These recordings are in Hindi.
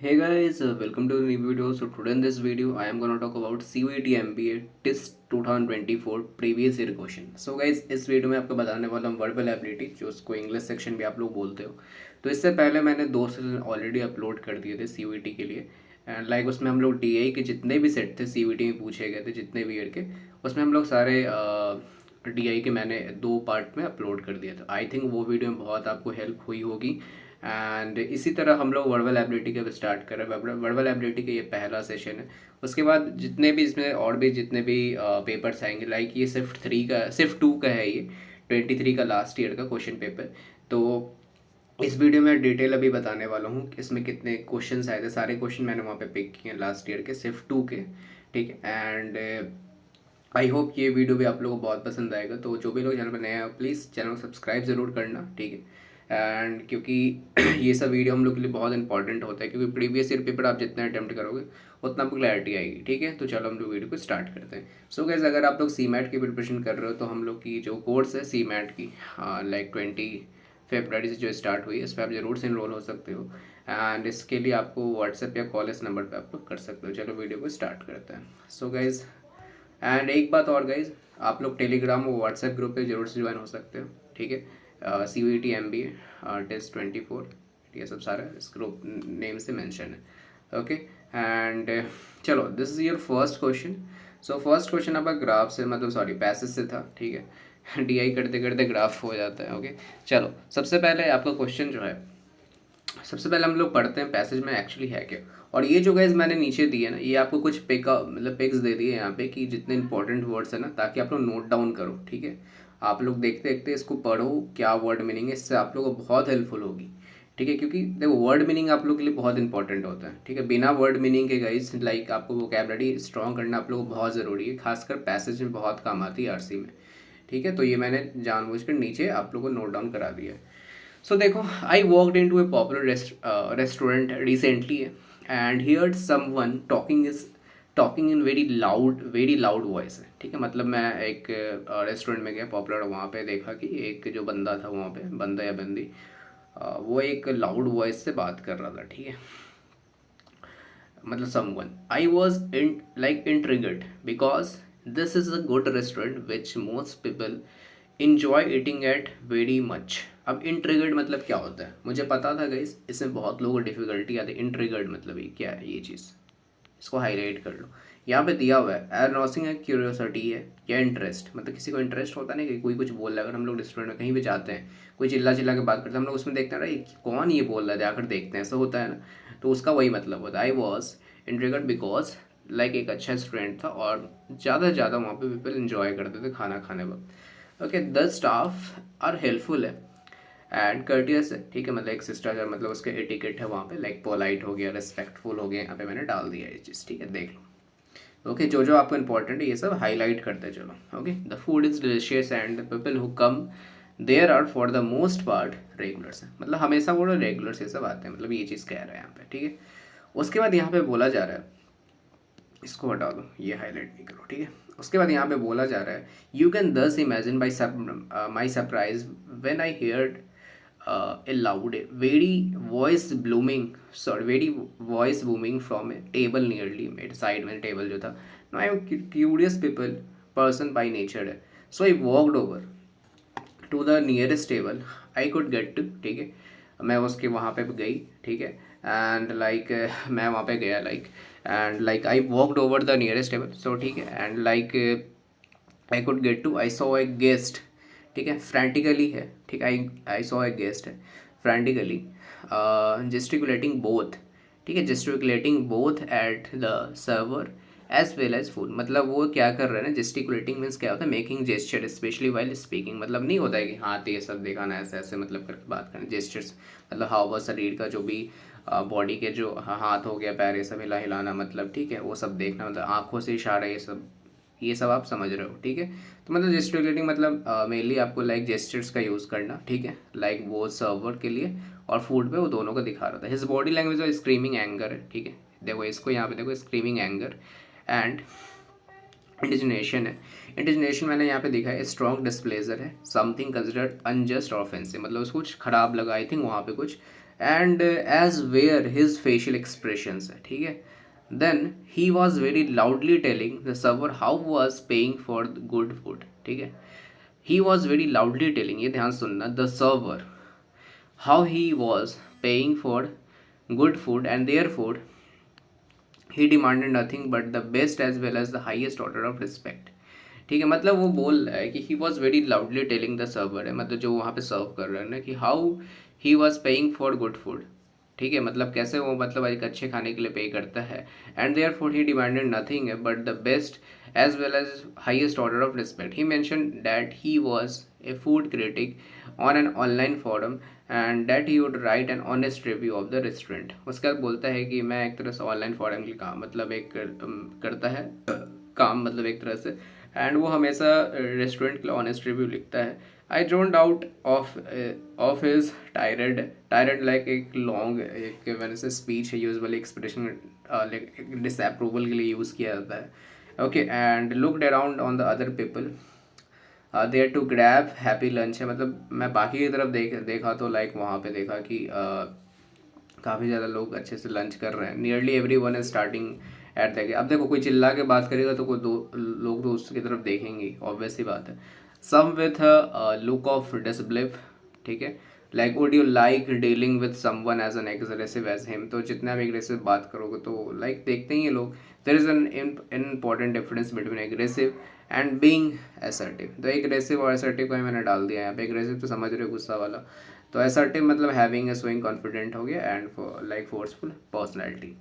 Hey guys, welcome to the new video. So today in this video, I am gonna talk about CUET MBA TIST 2024 previous year question. So guys, इस वीडियो में आपको बताने वाला हूँ वर्बल एबिलिटी, जो उसको इंग्लिश सेक्शन भी आप लोग बोलते हो। तो इससे पहले मैंने 2 सेशन ऑलरेडी अपलोड कर दिए थे CUET के लिए। एंड लाइक उसमें हम लोग DI के जितने भी सेट थे CUET में पूछे गए थे, जितने भी ईयर के, उसमें हम लोग सारे DI के मैंने 2 पार्ट में अपलोड कर दिया था। आई थिंक वो वीडियो में बहुत आपको हेल्प हुई होगी। एंड इसी तरह हम लोग वर्बल एबिलिटी का स्टार्ट कर रहे हैं। वर्बल एबिलिटी का ये पहला सेशन है। उसके बाद जितने भी इसमें और भी जितने भी पेपर्स आएंगे, लाइक ये सिर्फ 2 का है, ये 23 का लास्ट ईयर का क्वेश्चन पेपर। तो इस वीडियो में डिटेल अभी बताने वाला हूँ कि इसमें कितने क्वेश्चंस आए थे। सारे क्वेश्चन मैंने वहाँ पे पिक किए हैं लास्ट ईयर के, सिर्फ 2 के। ठीक है। एंड आई होप ये वीडियो भी आप लोगों को बहुत पसंद आएगा। तो जो भी लोग चैनल पर नए हैं, प्लीज़ चैनल को सब्सक्राइब ज़रूर करना। ठीक है। एंड क्योंकि ये सब वीडियो हम लोग के लिए बहुत इंपॉर्टेंट होता है, क्योंकि प्रीवियस ईयर पेपर आप जितना अटैम्प्ट करोगे उतना आपको क्लैरिटी आएगी। ठीक है। तो चलो हम लोग वीडियो को स्टार्ट करते हैं। सो गाइस, अगर आप लोग CMAT की प्रिपरेशन कर रहे हो तो हम लोग की जो कोर्स है CMAT की, लाइक 20 फरवरी से जो स्टार्ट हुई है, इस पर आप ज़रूर से इनरोल हो सकते हो। एंड इसके लिए आपको व्हाट्सएप या कॉल इस नंबर पर आप लोग कर सकते हो। चलो वीडियो को स्टार्ट करते हैं। सो गाइज, एंड एक बात और गाइज, आप लोग टेलीग्राम और व्हाट्सएप ग्रुप पे जरूर से ज्वाइन हो सकते हो। ठीक है। CUET MBA टेस्ट 24, ठीक है, सब सारा इस ग्रुप नेम से मेंशन है। ओके। एंड चलो, this is your first question. So first question आपका ग्राफ से, मतलब सॉरी पैसेज से था। ठीक है। DI करते करते ग्राफ हो जाता है। ओके। चलो, सबसे पहले आपका क्वेश्चन जो है, सबसे पहले हम लोग पढ़ते हैं पैसेज में एक्चुअली है क्या। और ये जो गाइज मैंने नीचे दिए ना, ये आपको कुछ पिक्स दे दिए यहाँ पे कि जितने इंपॉर्टेंट वर्ड्स है ना, ताकि आप लोग नोट डाउन करो। ठीक है। आप लोग देखते देखते इसको पढ़ो, क्या वर्ड मीनिंग है, इससे आप लोगों को बहुत हेल्पफुल होगी। ठीक है। क्योंकि देखो, वर्ड मीनिंग आप लोग के लिए बहुत इंपॉर्टेंट होता है। ठीक है। बिना वर्ड मीनिंग के गाइज, लाइक आपको वोकैबुलरी स्ट्रॉन्ग करना आप लोगों को बहुत ज़रूरी है, खासकर पैसेज में बहुत काम आती है RC में। ठीक है। तो ये मैंने जानबूझकर नीचे आप लोगों को नोट डाउन करा दिया है। So देखो, I walked into a popular restaurant recently and heard someone talking in very loud voice। ठीक है। मतलब मैं एक रेस्टोरेंट में गया पॉपुलर, वहाँ पे देखा कि एक जो बंदा था वहाँ पे, बंदा या बंदी, वो एक लाउड वॉइस से बात कर रहा था। ठीक है। मतलब someone, I was intrigued because this is a good restaurant which most people enjoy eating at very much। अब intrigued मतलब क्या होता है, मुझे पता था गाइस, इसमें बहुत लोगों को डिफिकल्टी आती है। intrigued मतलब ये क्या है, ये चीज़ इसको हाईलाइट कर लो। यहाँ पे दिया हुआ है एरोसिंग है, क्यूरियोसिटी है या इंटरेस्ट। मतलब किसी को इंटरेस्ट होता है ना कि कोई कुछ बोल रहा है। अगर हम लोग रेस्टोरेंट में कहीं भी जाते हैं, कोई चिल्ला चिल्ला के बात करते हैं, हम लोग उसमें देखते हैं अरे कौन ये बोल रहा है, जाकर देखते हैं, ऐसा होता है ना। तो उसका वही मतलब होता है। आई वॉज इंट्रिगर्ड बिकॉज लाइक एक अच्छा स्टूडेंट था और ज़्यादा से ज़्यादा वहाँ पे पीपल इन्जॉय करते थे खाना खाने वक्त। Okay. The staff are helpful है एंड कर्टियस है। ठीक है। मतलब एक शिष्टाचार, मतलब उसके एटिकेट है वहाँ पे, लाइक पोलाइट हो गया, रिस्पेक्टफुल हो गया। यहाँ पे मैंने डाल दिया ये चीज़। ठीक है, देख लो। ओके। जो जो आपको इंपॉर्टेंट है ये सब हाईलाइट करते चलो। Okay. The food is delicious and the people who come there are for the most part regulars है। मतलब हमेशा वो रेगुलर्स ये सब आते हैं, मतलब ये चीज़ कह रहा है यहाँ पे। ठीक है। उसके बाद यहाँ पे बोला जा रहा है, इसको हटा दो, ये हाईलाइट नहीं करो। ठीक है। उसके बाद यहाँ पे बोला जा रहा है, यू कैन दस imagine my surprise when I heard a loud, very voice booming from a table nearly made side में टेबल जो था। now I am curious person by nature है। so I walked over to the nearest table I could get to. ठीक है। मैं उसके वहाँ पे गई। ठीक है। एंड लाइक मैं वहाँ पे गया, like and like I walked over the nearest table. So ठीक है। And like I could get to, I saw a guest. ठीक है। फ्रेंटिकली है। ठीक है। आई सॉ ए गेस्ट है फ्रेंटिकली जेस्टिकुलेटिंग बोथ। ठीक है। Gesticulating both at the server as well as food. मतलब वो क्या कर रहे हैं ना, जेस्टिकुलेटिंग मीन्स क्या होता है, making gesture specially while speaking. मतलब नहीं होता है कि हाथ ये सब दिखाना ऐसे ऐसे मतलब करके बात करना। जेस्चर्स मतलब हाव शरीर का जो भी बॉडी के जो हाथ हो गया, पैर, ये सब हिलाना, मतलब ठीक है, वो सब देखना, मतलब आंखों से इशारा, ये सब आप समझ रहे हो। ठीक है। तो मतलब जेस्टिकुलेटिंग मतलब मेनली आपको लाइक जेस्चर्स का यूज़ करना। ठीक है। लाइक वो सर्वर के लिए और फूड पे, वो दोनों को दिखा रहा था। हिज बॉडी लैंग्वेज और स्क्रीमिंग एंगर है। ठीक है। देखो इसको यहाँ पे देखो, स्क्रीमिंग एंगर एंड इंडिजिनेशन है। इंडिजिनेशन मैंने यहाँ पे देखा है, स्ट्रॉन्ग डिस्प्लेजर है, समथिंग कंसिडर्ड अनजस्ट और ऑफेंसिव। मतलब उसको कुछ खराब लगा, आई थिंक वहाँ पे कुछ and as where his facial expressions है, ठीक है. Then he was very loudly telling the server how was paying for good food, ठीक है. He was very loudly telling, ये ध्यान सुनना, the server how he was paying for good food and therefore he demanded nothing but the best as well as the highest order of respect. ठीक है, मतलब वो बोल रहा है कि ही was very loudly telling the server है, मतलब जो वहाँ पे सर्व कर रहा है ना, कि how he was paying for good food. ठीक है, मतलब कैसे वो मतलब एक अच्छे खाने के लिए पे करता है. And therefore he demanded nothing but the best as well as highest order of respect. He mentioned that he was a food critic on an online forum and that he would write an honest review of the restaurant. उसके बाद बोलता है कि मैं एक तरह से ऑनलाइन फोरम के काम मतलब एक करता है काम, मतलब एक तरह से, एंड वो हमेशा रेस्टोरेंट के लिए ऑनेस्ट रिव्यू लिखता है. I zoned out of his tirade like एक लॉन्ग एक मैंने से स्पीच है, यूजुअली एक्सप्रेशन डिसअप्रूवल के लिए यूज़ किया जाता है. Okay, and looked around on the other people there to grab happy lunch है, मतलब मैं बाकी की तरफ देखा तो लाइक वहाँ पे देखा कि काफ़ी ज़्यादा लोग अच्छे से लंच कर रहे हैं. Nearly every one is starting at the. अब देखो कोई चिल्ला के बात करेगा तो कोई दो लोग तो उसकी तरफ देखेंगे, ऑब्वियस ही बात है. Some with look of disbelief, ठीक है, like would you like dealing with someone as an aggressive as him. तो जितना आप एग्रेसिव बात करोगे तो लाइक देखते ही ये लोग. There is an important difference between aggressive and being assertive. तो एग्रेसिव और असर्टिव को मैंने डाल दिया यहाँ पे. एग्रेसिव तो समझ रहे हो, गुस्सा वाला. तो असर्टिव मतलब हैविंग ए शोइंग कॉन्फिडेंट हो गया, and like forceful personality.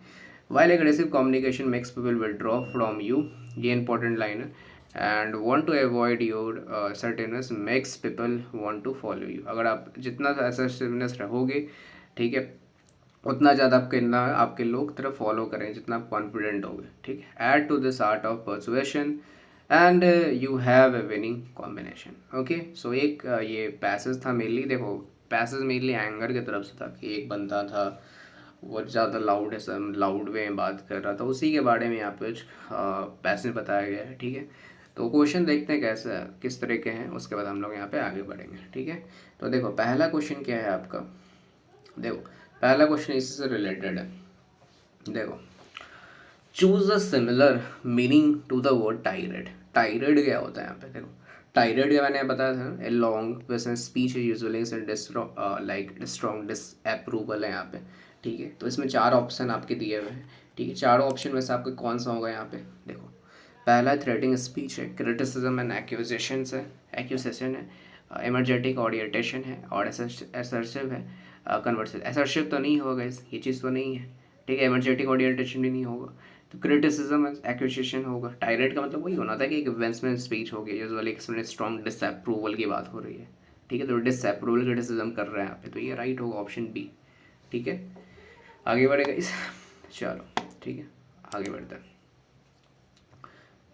While aggressive communication makes people withdraw from you, ये इंपॉर्टेंट लाइन है. And want to avoid your certainness makes people want to follow you. अगर आप जितना असर्टिवनेस रहोगे, ठीक है, उतना ज़्यादा आपके लोग तरफ फॉलो करें, जितना आप कॉन्फिडेंट होगे. ठीक है, add to this art of persuasion and you have a winning combination. Okay, so एक ये पैसेज था मेनली. देखो पैसेज मेनली एंगर की तरफ से था कि एक बंदा था वो ज़्यादा लाउड वे में बात कर रहा था, उसी के बारे में यहाँ पे पैसेज बताया गया है. ठीक है, तो क्वेश्चन देखते हैं कैसे किस तरह के हैं, उसके बाद हम लोग यहाँ पे आगे बढ़ेंगे. ठीक है, तो देखो पहला क्वेश्चन क्या है आपका. देखो पहला क्वेश्चन इसी से रिलेटेड है. देखो, choose a similar meaning to the word tirade. Tirade क्या होता है यहाँ पे. देखो टायरेड क्या मैंने बताया था, a long person speech usually like strong disapproval है यहाँ पे. ठीक है, तो इसमें 4 ऑप्शन आपके दिए हुए हैं. ठीक है, 4 ऑप्शन में से आपका कौन सा होगा यहाँ पे. देखो पहला थ्रेटिंग स्पीच है, क्रिटिसिज्म एंड एक्यूजेशन है, एमर्जेटिक ऑडिएटेशन है, और असर्सिव है, कन्वर्सिव. असर्सिव तो नहीं होगा, ये चीज़ तो नहीं है. ठीक है, एमर्जेटिक ऑडिएटेशन भी नहीं होगा. तो क्रिटिसिज्म एक्यूजेशन होगा. टायरेड का मतलब वही होना था कि एक इवेंट्समेंट स्पीच हो गई, यूजुअली एक स्ट्रॉन्ग डिसअप्रूवल की बात हो रही है. ठीक है, तो डिसअप्रूवल क्रिटिसिज्म कर रहे हैं यहाँ पे, तो ये राइट होगा ऑप्शन बी. ठीक है, आगे बढ़ेगा इस. चलो ठीक है, आगे बढ़ते हैं.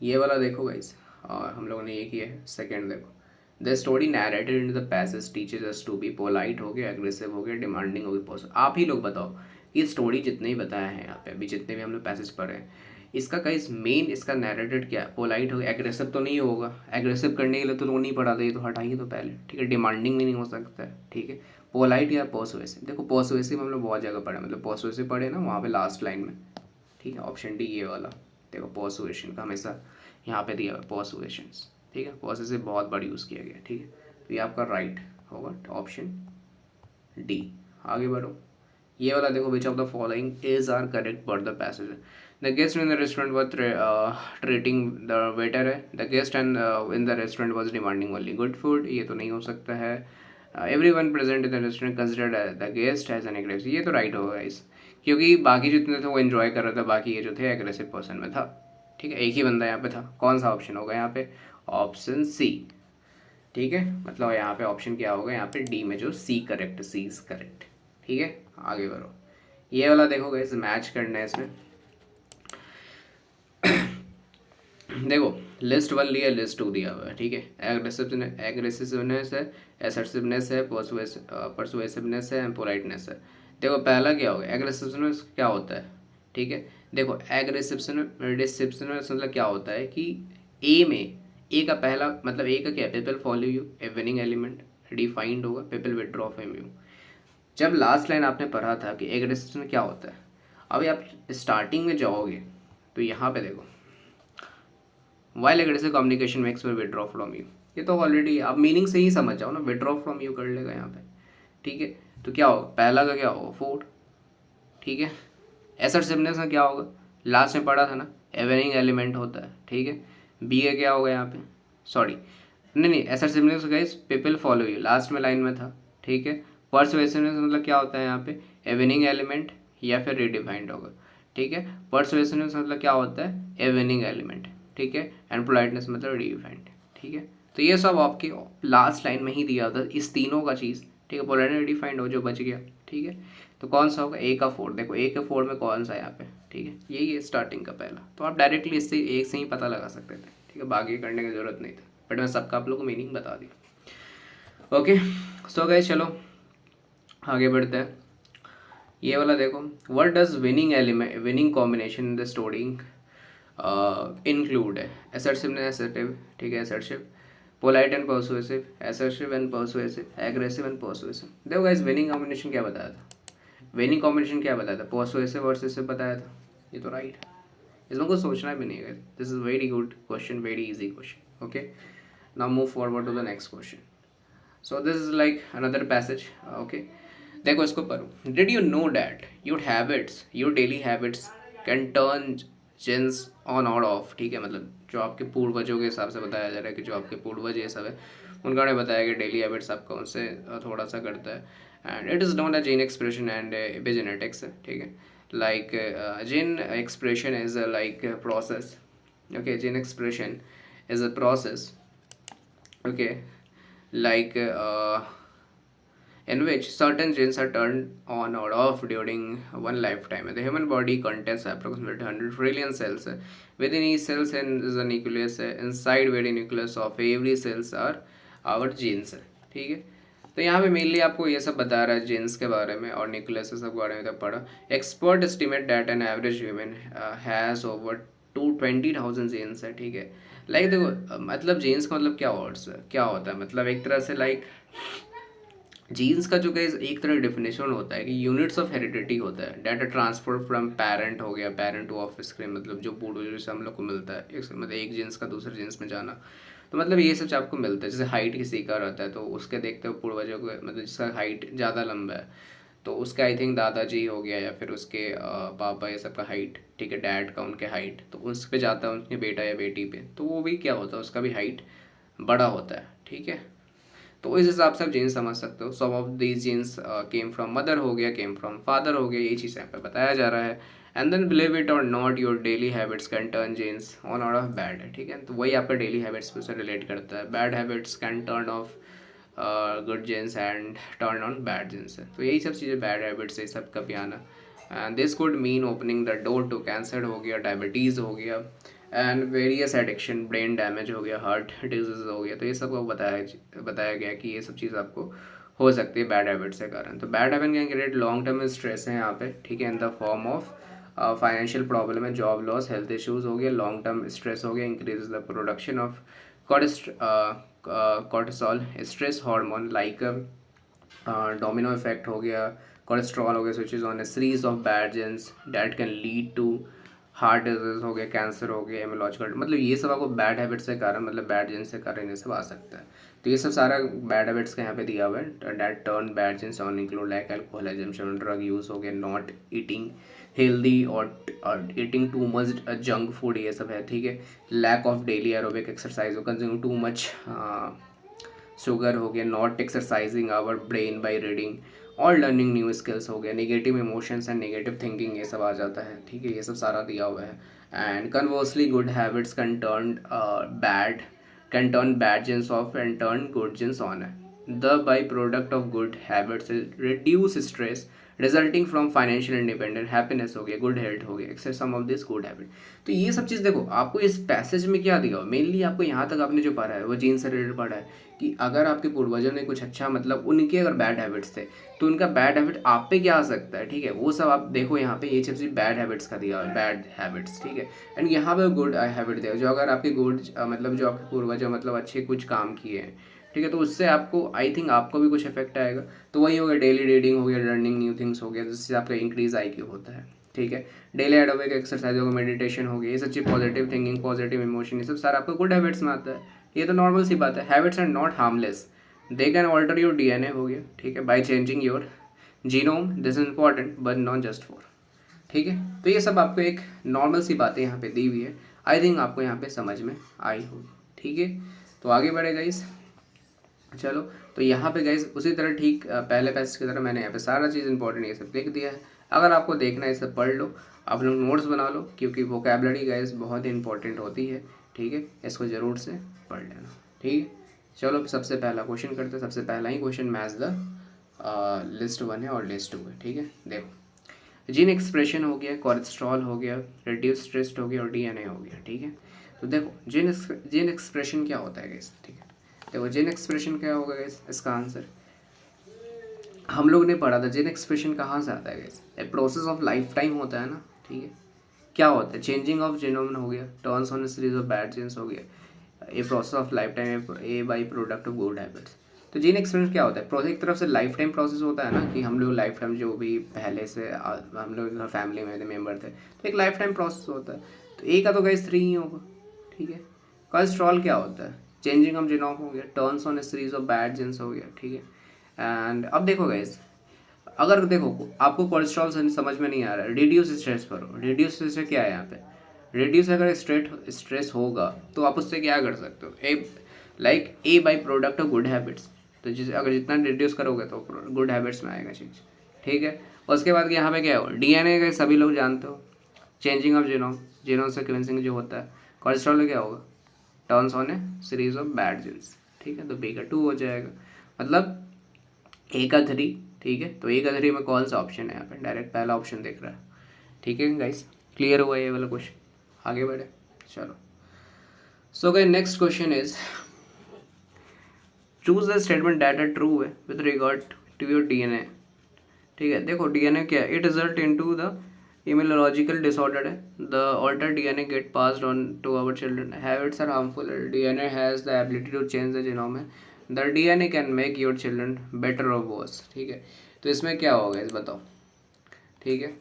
ये वाला देखो गाइस, और हम लोगों ने ये किया है. सेकंड देखो, the story narrated in the passage teaches us to be polite हो गया, एग्रेसिव हो गया, डिमांडिंग हो गई, पॉजिटिव. आप ही लोग बताओ, ये स्टोरी जितने ही बताया है यहाँ पे, अभी जितने भी हम लोग पैसेज पढ़े हैं, इसका गाइस मेन इसका नैरेटेड क्या है. पोलाइट हो गया, एग्रेसिव तो नहीं होगा. एग्रेसिव करने के लिए तो लोग नहीं पढ़ाते, ये तो हटाइए तो पहले. ठीक है, डिमांडिंग भी नहीं हो सकता है. ठीक है, पोलाइट या पर्सुएसिव. देखो पर्सुएसिव हम लोग बहुत जगह पढ़े, मतलब पर्सुएसिव पढ़े ना वहाँ पे लास्ट लाइन में. ठीक है, ऑप्शन डी ये वाला. देखो पर्सुएशन का हमेशा यहाँ पे दिया हुआ पर्सुएशंस. ठीक है, पॉसेसिव बहुत बार यूज़ किया गया. ठीक है, तो ये आपका राइट होगा ऑप्शन डी. आगे बढ़ो, ये वाला देखो, which of the following is are correct for the passage. The guest in the restaurant was treating the waiter है. The guest and in the restaurant was demanding only good food, ये तो नहीं हो सकता है. Every one present in the restaurant considered the guest as an aggressive, ये तो राइट होगा इस, क्योंकि बाकी जितने थे वो एंजॉय कर रहा था, बाकी ये जो थे एग्रेसिव पर्सन में था. ठीक है, एक ही बंदा यहाँ पे था. कौन सा ऑप्शन होगा यहाँ पे, ऑप्शन सी. ठीक है, मतलब यहाँ पे ऑप्शन क्या होगा यहाँ पे, डी में जो C correct, C is correct. ठीक है, आगे बढ़ो. ये वाला देखो गाइस, मैच करना है इसमें. देखो लिस्ट 1 लिया, लिस्ट 2 दिया हुआ है. ठीक है, एग्रेसिवनेस है, असर्टिवनेस है, परसुएसिवनेस है, पोलाइटनेस है. देखो पहला क्या होगा, एग्रेसिवनेस क्या होता है. ठीक है, देखो एग्रेसिवनेस मतलब क्या होता है कि ए में, ए का पहला मतलब ए का क्या, people follow you, A winning element defined होगा, पीपल विदड्रॉ फ्रॉम यू. जब लास्ट लाइन आपने पढ़ा था कि एग्रेसिव में क्या होता है, अभी आप स्टार्टिंग में जाओगे तो यहाँ पे देखो, while aggressive communication makes me withdraw from you, ये तो ऑलरेडी आप मीनिंग से ही समझ जाओ ना, विड्रॉ फ्रॉम यू कर लेगा यहाँ पे, ठीक है। तो क्या होगा, पहला का क्या होगा, फोर, ठीक है। एसर्टिवनेस में क्या होगा, लास्ट में पढ़ा था ना, एवेनिंग एलिमेंट होता है, ठीक है। बी ए क्या होगा यहाँ पे, सॉरी नहीं, assertiveness guys people follow you, last में लाइन में था, ठीक है। परसुएसिवनेस मतलब क्या होता है यहाँ पे, एवेनिंग एलिमेंट या फिर रिडिफाइंड होगा, ठीक है। परसुएसिवनेस मतलब क्या होता है, एवेनिंग एलिमेंट, ठीक है। एंड पोलाइटनेस मतलब रिडिफाइंड, ठीक है। तो ये सब आपकी लास्ट लाइन में ही दिया था, इस तीनों का चीज़, ठीक है। पोलाइट रिडिफाइंड हो जो बच गया, ठीक है। तो कौन सा होगा, ए का फोर, देखो ए के फोर में कौन सा है यहाँ पे, ठीक है, यही है स्टार्टिंग का पहला। तो आप डायरेक्टली इससे एक से ही पता लगा सकते थे, ठीक है, बाकी करने की जरूरत नहीं था, बट मैं सबका आप लोग को मीनिंग बता दिया। ओके, सो गाइस चलो आगे बढ़ते हैं। ये वाला देखो, what does winning element, winning combination in the story include है, असर्टिवनेस, असर्टिव, ठीक है, assertive, polite and persuasive, assertive and persuasive, aggressive and persuasive. देखो गाइस विनिंग कॉम्बिनेशन क्या बताया था, विनिंग कॉम्बिनेशन क्या बताया था, पर्सुएसिव वर्सेसिव बताया था, ये तो राइट, इसमें कुछ सोचना भी नहीं है। This is very good question, very easy question. Okay, now move forward to the next question. So this is like another passage. Okay, देखो इसको पढ़ो। Did you know that your habits, your daily habits can turn genes on और ऑफ, ठीक है, मतलब जो आपके पूर्वजों के हिसाब से बताया जा रहा है कि जो आपके पूर्वज ये सब है उनका ने बताया कि डेली हैबिट्स आपका उनसे थोड़ा सा करता है, and it is known as gene expression and epigenetics, ठीक है। like gene expression is a like a process, okay, gene expression is a process, okay, like in which certain genes are turned on or off during one lifetime. The human body contains approximately 100 trillion cells. Within each cell is a nucleus. Inside very nucleus of every cells are our genes. ठीक है, तो यहाँ पे मेनली आपको ये सब बता रहा है जीन्स के बारे में और न्यूक्लियस सब बारे में तक पढ़ा। Expert estimate that an average human has over 220,000 genes है, ठीक है। लाइक देखो मतलब जीन्स का मतलब क्या वर्ड्स क्या होता है, मतलब एक तरह से लाइक जीन्स का जो गाइस एक तरह डेफिनेशन होता है कि यूनिट्स ऑफ हेरिडिटी होता है, डाटा ट्रांसफर फ्रॉम पेरेंट हो गया, पेरेंट टू ऑफस्प्रिंग, मतलब जो पूर्वजों से हम लोग को मिलता है, एक मतलब एक जीन्स का दूसरे जीन्स में जाना, तो मतलब ये सब आपको मिलता है। जैसे हाइट किसी का रहता है तो उसके देखते हो पूर्वजों को, मतलब जिसका हाइट ज़्यादा लंबा है तो उसका आई थिंक दादाजी हो गया या फिर उसके पापा ये सब का हाइट, ठीक है, डैड का उनके हाइट, तो उस पर जाता है उनके बेटा या बेटी पे, तो वो भी क्या होता है उसका भी हाइट बड़ा होता है, ठीक है। तो इस हिसाब से आप जीन्स समझ सकते हो। Some of these genes came from mother हो गया, केम फ्रॉम फादर हो गया, ये चीज़ यहाँ पे बताया जा रहा है। एंड देन बिलीव इट और not your daily habits can turn genes on out of bad है, ठीक है। तो वही आपका डेली हैबिट्स से रिलेट करता है, bad habits can turn off good genes and turn on bad genes है। तो यही सब चीज़ें बैड हैबिट्स है सब का भी आना, and this could mean opening the door to cancer हो गया, डायबिटीज़ हो गया, and various addiction, brain damage हो गया, हार्ट डिजीज हो गया। तो ये सब को बताया गया कि ये सब चीज़ आपको हो सकती है बैड हैबिट के कारण। तो bad habit can create long term stress है यहाँ पे, ठीक है, in the form of financial problem है, जॉब लॉस, हेल्थ इश्यूज हो गया, लॉन्ग टर्म स्ट्रेस हो गया, increase the production of cortisol, stress hormone, like domino effect हो गया, कोलेस्ट्रॉल हो गया, which is on a series of bad genes that can lead to heart disease हो गया, कैंसर हो गया, एमोलॉजिकल, मतलब ये सब आपको बैड हैबिट्स के कारण, मतलब बैड जेंस के कारण ये सब आ सकता है। तो ये सब सारा बैड हैबिट्स का यहाँ पे दिया हुआ है, that turn bad genes on include like alcohol consumption, drug use हो गया, नॉट ईटिंग हेल्दी और eating too much junk food, ये सब है, ठीक है। Lack of daily aerobic exercise, consume too much sugar हो गया, not exercising our brain by reading और लर्निंग न्यू स्किल्स हो गया, negative emotions and negative thinking, ये सब आ जाता है, ठीक है, ये सब सारा दिया हुआ है। And conversely good habits can turn bad genes off and turn good genes on है। The by product of good habits reduce stress resulting from financial independent, happiness हो गया, गुड हेल्थ हो गया, access some of this good habit. तो ये सब चीज़ देखो आपको इस पैसेज में क्या दिया हो, मेनली आपको यहाँ तक आपने जो पढ़ा है वो जीन से रिलेटेड पढ़ा है कि अगर आपके पूर्वजों ने कुछ अच्छा, मतलब उनके अगर बैड हैबिट्स थे तो उनका बैड हैबिट आप पे क्या आ सकता है, ठीक है, वो सब आप देखो यहाँ पे, ये चीज़ बैड हैबिट्स का दिया है, बैड हैबिट्स, ठीक है। एंड यहाँ पे गुड हैबिट दिया जो अगर आपके गुड मतलब जो आपके पूर्वज मतलब अच्छे कुछ काम किए हैं, ठीक है। तो उससे आपको आई थिंक आपको भी कुछ इफेक्ट आएगा। तो वही हो गया डेली रीडिंग हो गया, लर्निंग न्यू थिंग्स हो गया, जिससे आपका इंक्रीज IQ होता है। ठीक है। डेली एरोबिक एक्सरसाइज होगा, मेडिटेशन हो गया, ये सच्ची पॉजिटिव थिंकिंग, पॉजिटिव इमोशन, ये सब सारा आपको गुड हैबिट्स में आता है। ये तो नॉर्मल सी बात है। Habits are not harmless, they can alter your DNA हो गया। ठीक है। By changing your genome, this is important but not just for. ठीक है। तो ये सब आपको एक नॉर्मल सी बातें यहाँ पे दी हुई है। आई थिंक आपको यहाँ पे समझ में आई होगी। ठीक है। तो आगे बढ़े गाइस। चलो, तो यहाँ पे गाइस उसी तरह ठीक पहले पैसेज की तरह मैंने यहाँ पे सारा चीज़ इंपॉर्टेंट ये सब लिख दिया है। अगर आपको देखना है सब पढ़ लो, आप लोग नोट्स बना लो, क्योंकि वोकेबलरी गाइस बहुत ही इंपॉर्टेंट होती है। ठीक है। इसको ज़रूर से पढ़ लेना। ठीक है। चलो, सबसे पहला क्वेश्चन करते हैं। सबसे पहला ही क्वेश्चन मैच द लिस्ट 1 है और लिस्ट 2 है। ठीक है। देखो, जीन एक्सप्रेशन हो गया, कोलेस्ट्रॉल हो गया, रिड्यूस स्ट्रेस हो गया और DNA हो गया। ठीक है। तो देखो, जीन एक्सप्रेशन क्या होता है गाइस। ठीक है। देखो, जीन एक्सप्रेशन क्या होगा गाइस, इसका आंसर हम लोग ने पढ़ा था। जीन एक्सप्रेशन कहाँ से आता है guys, A process of life time होता है ना। ठीक है। क्या होता है, चेंजिंग ऑफ जीनोम हो गया, turns on series of bad genes हो गया, a process of life time, a by product of good habits. तो जीन एक्सप्रेशन क्या होता है, प्रोसेस एक तरफ से लाइफ टाइम प्रोसेस होता है ना, कि हम लोग लाइफ टाइम जो भी पहले से हम लोग फैमिली में मेम्बर थे, तो एक लाइफ टाइम प्रोसेस होता है। तो ए का तो गाइस 3 ही होगा। ठीक है। कोलेस्ट्रॉल क्या होता है, चेंजिंग ऑफ जीनोम हो गया, turns on a series of bad genes हो गया। ठीक है। एंड अब देखो गाइस, अगर देखो आपको कोलेस्ट्रॉल समझ में नहीं आ रहा है, रिड्यूस स्ट्रेस करो। रिड्यूस स्ट्रेस क्या है यहाँ पे, रिड्यूस अगर स्ट्रेस होगा तो आप उससे क्या कर सकते हो, a by product of good habits. तो अगर जितना रिड्यूस करोगे तो गुड हैबिट्स में आएगा चीज़। ठीक है। उसके बाद यहाँ पे क्या हो, DNA का सभी लोग जानते हो, चेंजिंग ऑफ जीनोम सीक्वेंसिंग जो होता है। कोलेस्ट्रॉल में क्या होगा, turns on a series of bad genes. ठीक है। तो B का 2 हो जाएगा, मतलब A का 3। ठीक है। तो A का 3 में कौन सा ऑप्शन है यहाँ पे, डायरेक्ट पहला ऑप्शन दिख रहा है। ठीक है गाइस, क्लियर हुआ ये वाला क्वेश्चन। आगे बढ़े। चलो, so guys next question is choose the statement that are true है with regard to your DNA। ठीक है। देखो, DNA क्या है, it result into the immunological disorder है, the alter DNA get passed on to our children, habits are harmful, DNA has the ability to change the genome है, the DNA can make your children better और वर्स। ठीक है। तो इसमें क्या होगा इस बताओ। ठीक है।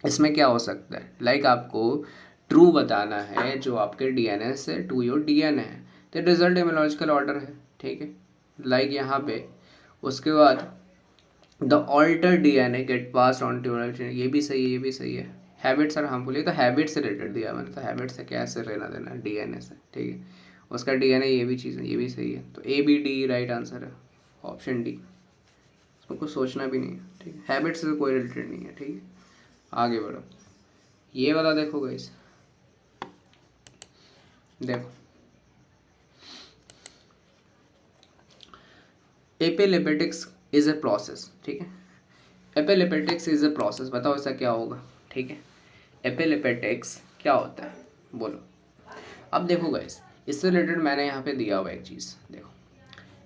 इसमें क्या हो सकता है, लाइक आपको ट्रू बताना है जो आपके DNA से टू योर DNA है, तो रिजल्ट इम्यूनोलॉजिकल ऑर्डर है। ठीक है। लाइक यहाँ पे उसके बाद the alter DNA get pass on to, ये भी सही है, ये भी सही है। हैबिट्स आर हार्मफुल, ये तो हैबिट से रिलेटेड दिया मैंने, तो हैबिट से कैसे लेना देना है DNA से। ठीक है। उसका DNA ये भी चीज़ है, ये भी सही है। तो ABD राइट आंसर है, ऑप्शन डी। उसको कुछ सोचना भी नहीं है। ठीक है। हैबिट से कोई रिलेटेड नहीं है। ठीक है। आगे बढ़ो, ये वाला देखो गाइस। देखो, एपिलेपेटिक्स इज ए प्रोसेस। ठीक है। एपिलेपेटिक्स इज ए प्रोसेस, बताओ ऐसा क्या होगा। ठीक है। एपिलेपेटिक्स क्या होता है, बोलो। अब देखो गाइस, इससे रिलेटेड मैंने यहाँ पे दिया हुआ एक चीज़ देखो।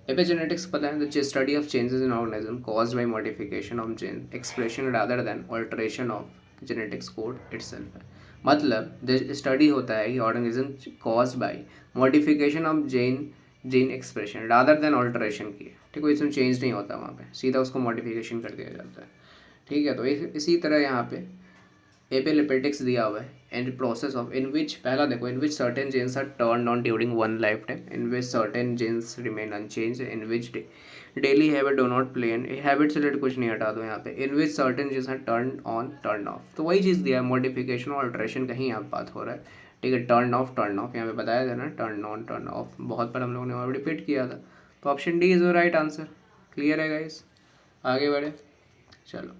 एपिजेनेटिक्स पता है, the study of changes in organism caused by modification of gene expression rather than alteration of genetics code itself है। मतलब द स्टडी होता है कि organism caused by modification of gene expression rather than alteration की। ठीक है। इसमें चेंज नहीं होता, वहाँ पे सीधा उसको मॉडिफिकेशन कर दिया जाता है। ठीक है। तो इसी तरह यहाँ पे एपिलेपेटिक्स दिया हुआ है, and process of in which, पहला देखो, in which certain genes are turn on during one lifetime, in which certain genes remain unchanged, in which daily habit do not play an, habit से रिलेटेड कुछ नहीं हटा दो यहाँ पे, in which certain genes are turn on turn off. तो वही चीज़ दिया है, मॉडिफिकेशन और अल्ट्रेशन कहीं यहाँ बात हो रहा है। ठीक है। टर्न ऑफ यहाँ पे बताया था ना, टर्न ऑन टर्न ऑफ बहुत बार हम लोगों ने और रिपीट किया था। तो option D is the right answer. Clear है गाइस, आगे बढ़े। चलो,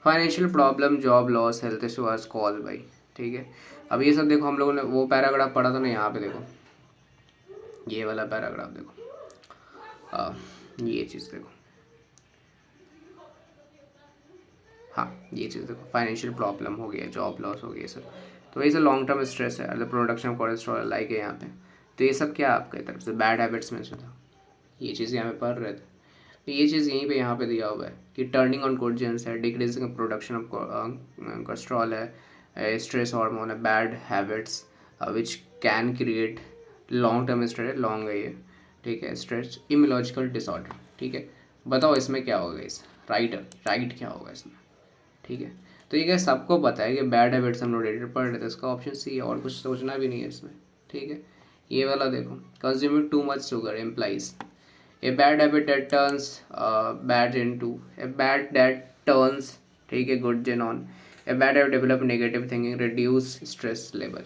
financial problem, job loss, health issue आज कॉज बाई। ठीक है। अब ये सब देखो, हम लोगों ने वो पैराग्राफ पढ़ा था ना, यहाँ पे देखो, ये वाला पैराग्राफ देखो, ये चीज़ देखो, हाँ ये चीज़ देखो, फाइनेंशियल प्रॉब्लम हो गया, जॉब लॉस हो गया सर। तो ये सब लॉन्ग टर्म स्ट्रेस है, the production of cholesterol like है यहाँ पे। तो ये सब क्या आपके तरफ से बैड हैबिट्स में से था, ये चीज़ यहाँ पे पढ़ रहे थे। तो ये चीज़ यहीं पे यहाँ पे दिया हुआ है कि टर्निंग ऑन गुड जीन्स है, डिक्रीजिंग प्रोडक्शन ऑफ कोलेस्ट्रॉल है, स्ट्रेस हार्मोन है, bad habits which can create long term stress, long है ये। ठीक है, स्ट्रेस इम्यूलॉजिकल डिसऑर्डर, ठीक है। बताओ इसमें क्या होगा, इस राइट क्या होगा इसमें, ठीक है। तो ये क्या सबको पता है कि बैड हैबिट्स हम लोग रिलेटेड पढ़ रहे थे, इसका ऑप्शन सी है, और कुछ सोचना भी नहीं है इसमें, ठीक है। ये वाला देखो, consuming too much sugar implies a bad habit that turns bad into a bad that turns, ठीक है, good gene on a bad habit develop negative thinking reduce stress level,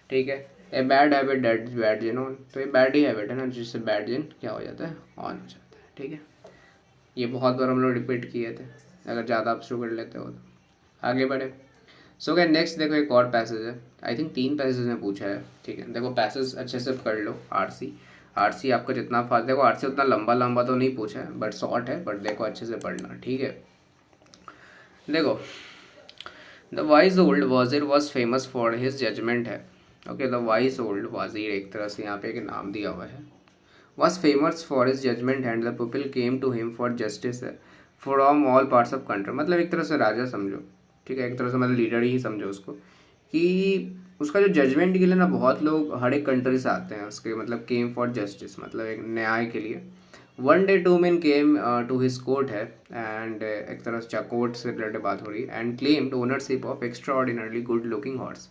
ठीक है। A bad habit that bad gene on, तो ये बैड ही हैबिट है ना, जिससे बैड जिन क्या हो जाता है, ऑन हो जाता है, ठीक है। ये बहुत बार हम लोग रिपीट किए थे, अगर ज़्यादा आप शुरू कर लेते हो तो। आगे बढ़े। सो क्या नेक्स्ट देखो, एक और पैसेज है, आई थिंक 3 पैसेज में पूछा है, ठीक है। देखो पैसेज अच्छे से पढ़ लो, आरसी आपका जितना फास्ट, देखो आरसी उतना लंबा लंबा तो नहीं पूछा है, बट शॉर्ट है, बट देखो अच्छे से पढ़ना, ठीक है। देखो, द वाइज ओल्ड वजीर was famous for his judgement है, ओके। द वाइज ओल्ड वजीर एक तरह से यहाँ पे एक नाम दिया हुआ है, was famous for his judgement and the people came to him for justice from all parts of country, मतलब एक तरह से राजा समझो, ठीक है, एक तरह से मतलब लीडर ही समझो उसको, कि उसका जो जजमेंट के लिए ना बहुत लोग हर एक कंट्री से आते हैं उसके, मतलब केम फॉर जस्टिस मतलब एक न्याय के लिए। One day two man came to his court है, एंड एक तरह से कोर्ट से रिलेटेड बात हो रही है, and claimed ownership of extra ordinarily good looking horse,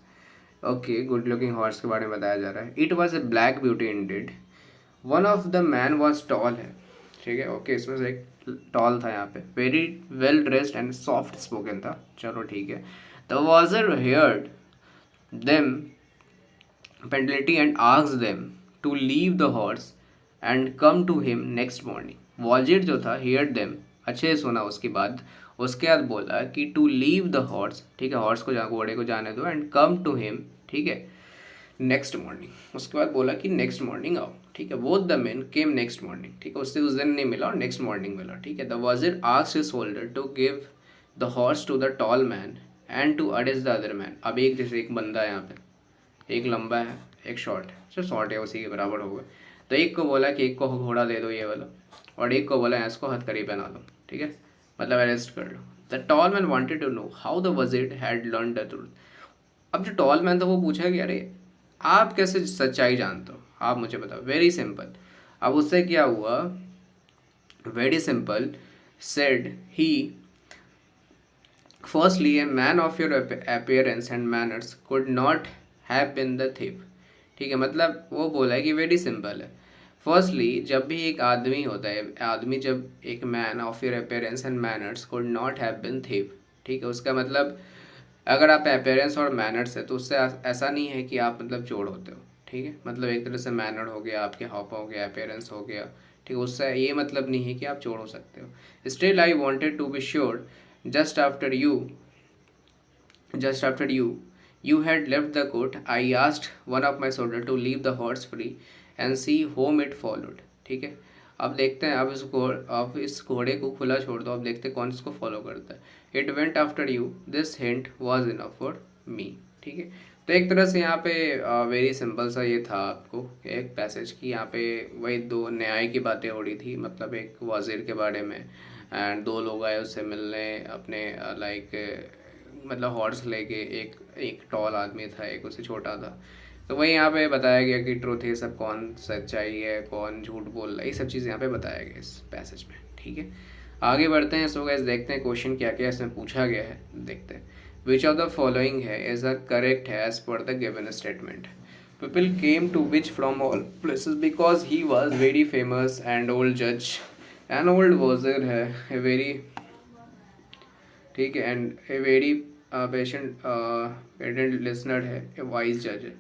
okay, good looking horse के बारे में बताया जा रहा है। It was a black beauty ended, one of the man was tall है, ठीक है, ओके, इसमें से एक टॉल था यहाँ पे, very well dressed and soft spoken था, चलो ठीक है। द वॉजर हेयर्ड देम पेनल्टी and asked them to leave the horse and come to him next morning, vizier जो था हेयर्ड देम, अच्छे से सुना उसके बाद, उसके बाद बोला कि टू लीव द हॉर्स, ठीक है, हॉर्स को घोड़े को जाने दो, एंड कम टू हिम, ठीक है, नेक्स्ट मॉर्निंग, उसके बाद बोला कि नेक्स्ट मॉर्निंग आओ, ठीक है। Both the main came next morning, ठीक है, उससे उस दिन नहीं मिला और नेक्स्ट मॉर्निंग मिला, ठीक है। द वजीर asked his holder to give the horse to the tall man and to arrest the other man, अब एक जैसे एक बंदा है यहाँ पे, एक लंबा है एक शॉर्ट है, जो शॉर्ट है उसी के बराबर होगा, तो एक को बोला कि एक को घोड़ा दे दो ये वाला, और एक को बोला इसको हथकड़ी पहना दो, ठीक है, मतलब अरेस्ट कर लो। The tall man wanted to know how the vizier had learn the truth, अब जो टॉल मैन था वो पूछा कि अरे आप कैसे सच्चाई जानते हो, आप मुझे बताओ, वेरी सिंपल। अब उससे क्या हुआ, very simple, said he, firstly a man of your appearance and manners could not have been the thief, ठीक है, मतलब वो बोला है कि वेरी सिंपल है। फर्स्टली जब भी एक आदमी होता है, आदमी जब एक man of your appearance and manners could not have been thief, ठीक है, उसका मतलब अगर आप अपीयरेंस और मैनर्स है तो उससे ऐसा नहीं है कि आप मतलब चोर होते हो, ठीक है, मतलब एक तरह से मैनर हो गया, आपके हाव हो गया, अपीयरेंस हो गया, ठीक है, उससे ये मतलब नहीं है कि आप चोर हो सकते हो। Still I wanted to be sure just after you just after you had left the court, I asked one of my soldier to leave the horse free and see whom it followed, ठीक है। अब देखते हैं, अब इस घोड़े को खुला छोड़ दो, अब देखते हैं कौन इसको फॉलो करता है। It went after you, this hint was enough for me, ठीक है। तो एक तरह से यहाँ पे वेरी सिंपल सा ये था आपको एक पैसेज की, यहाँ पे वही दो न्याय की बातें हो रही थी, मतलब एक वजीर के बारे में, एंड दो लोग आए उससे मिलने अपने, लाइक मतलब हॉर्स लेके, एक एक टॉल आदमी था, एक उससे छोटा था, तो वही यहाँ पे बताया गया कि ट्रूथ ये सब कौन सच्चाई है कौन झूठ बोल रहा है, ये सब चीज़ें यहाँ पे बताया गया इस पैसेज में, ठीक है। आगे बढ़ते हैं। सो गाइस देखते हैं क्वेश्चन क्या क्या इसमें पूछा गया है, देखते हैं। विच ऑफ द फॉलोइंग है इज अ करेक्ट है as per the given statement, people came to which from all places because he was very famous and old जज, एन ओल्ड वॉजर है, ए वेरी, ठीक है, and a very patent listener है, ए वाइज जज है।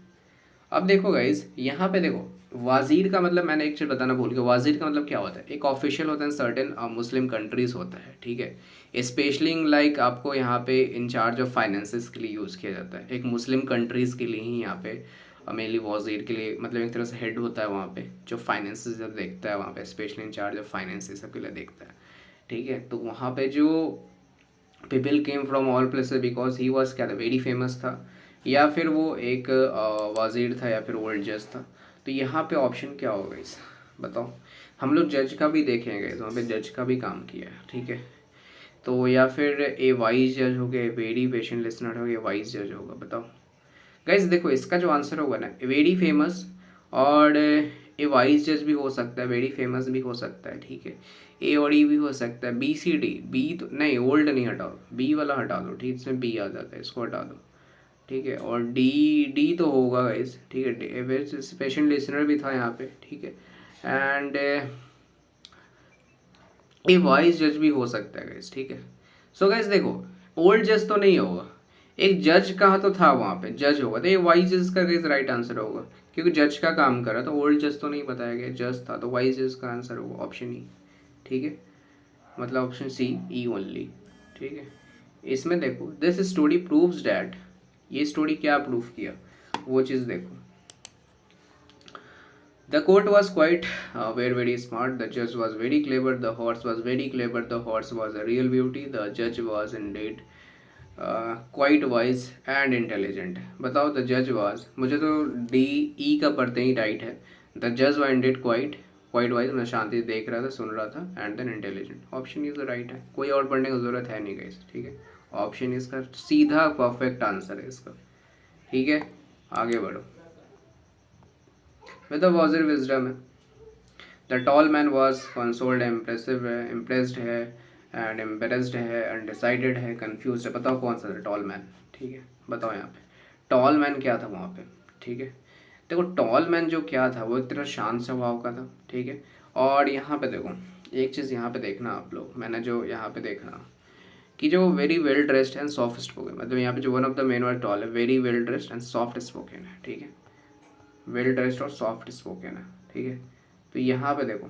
अब देखो गाइज यहाँ पे देखो, वाजीर का मतलब मैंने एक चीज़ बताना भूल गया, वाजीर का मतलब क्या होता है, एक ऑफिशियल होता है सर्टेन मुस्लिम कंट्रीज होता है, ठीक है, स्पेशली लाइक आपको यहाँ पे इंचार्ज ऑफ फाइनेंसेस के लिए यूज़ किया जाता है, एक मुस्लिम कंट्रीज के लिए ही यहाँ पे मेनली वाजीर के लिए, मतलब एक तरह से हेड होता है वहाँ पे जो फाइनेंसेस देखता है, वहाँ पे स्पेशली इंचार्ज ऑफ फाइनेंसेस सबके लिए देखता है, ठीक है। तो वहाँ पे जो people came from all places because he was क्या था, वेरी फेमस था, या फिर वो एक वजीर था, या फिर ओल्ड जज था। तो यहाँ पे ऑप्शन क्या होगा इस, बताओ। हम लोग जज का भी देखेंगे, तो वहाँ पे जज का भी काम किया है, ठीक है। तो या फिर ए वाइज जज हो गया, वेरी पेशेंट लिसनर हो गया, वाइज जज होगा, बताओ गाइज। देखो इसका जो आंसर होगा ना, वेरी फेमस और ए वाइस जज भी हो सकता है, वेरी फेमस भी हो सकता है, ठीक है। ए और ई भी हो सकता है। बी सी डी, बी तो नहीं, ओल्ड नहीं हटाओ, बी वाला हटा दो, ठीक, इसमें बी आ जाता है, इसको हटा दो, ठीक है। और डी, डी तो होगा गाइस, ठीक है, स्पेशल लिसनर भी था यहाँ पे, ठीक है। एंड ए वाइस जज भी हो सकता है गाइस, ठीक है। सो गाइस देखो, ओल्ड जज तो नहीं होगा, एक जज कहा तो था वहाँ पे, जज होगा, तो ये वाइस जज का गाइस राइट आंसर होगा, क्योंकि जज का काम करा, तो ओल्ड जज तो नहीं बताया गया, जज था, तो वाइस जज का आंसर होगा ऑप्शन ई, ठीक है, मतलब ऑप्शन सी, ई ओनली, ठीक है। इसमें देखो, दिस स्टोरी प्रूव्स डैट, ये स्टोरी क्या प्रूव किया, वो चीज़ देखो। The court was quite very smart. The judge was very clever. The horse was very clever. The horse was a real beauty. The judge was indeed quite wise and intelligent. बताओ, the judge was, मुझे तो डी ई का पढ़ते ही राइट है। The judge was indeed quite wise, मैं शांति से देख रहा था, सुन रहा था, and then intelligent, option is the right है, कोई और पढ़ने की जरूरत है नहीं गाइस, ठीक है। ऑप्शन इसका सीधा परफेक्ट आंसर है इसका, ठीक है। आगे बढ़ो। With the Wazir wisdom, the tall man was consoled, impressed है, and embarrassed है, undecided है, confused है। बताओ कौन सा था टॉल मैन, ठीक है, बताओ यहाँ पे टॉल मैन क्या था वहाँ पे, ठीक है। देखो टॉल मैन जो क्या था, वो एक तरह शांत स्वभाव का था, ठीक है। और यहाँ पे देखो, एक चीज़ यहाँ पे देखना आप लोग, मैंने जो यहाँ पे देखना कि जो very well dressed and soft spoken, मतलब यहाँ पे जो one of the main word tall है, very well dressed and soft spoken है, ठीक है, वेल ड्रेस्ड और सॉफ्ट स्पोकन है, ठीक है। तो यहाँ पे देखो,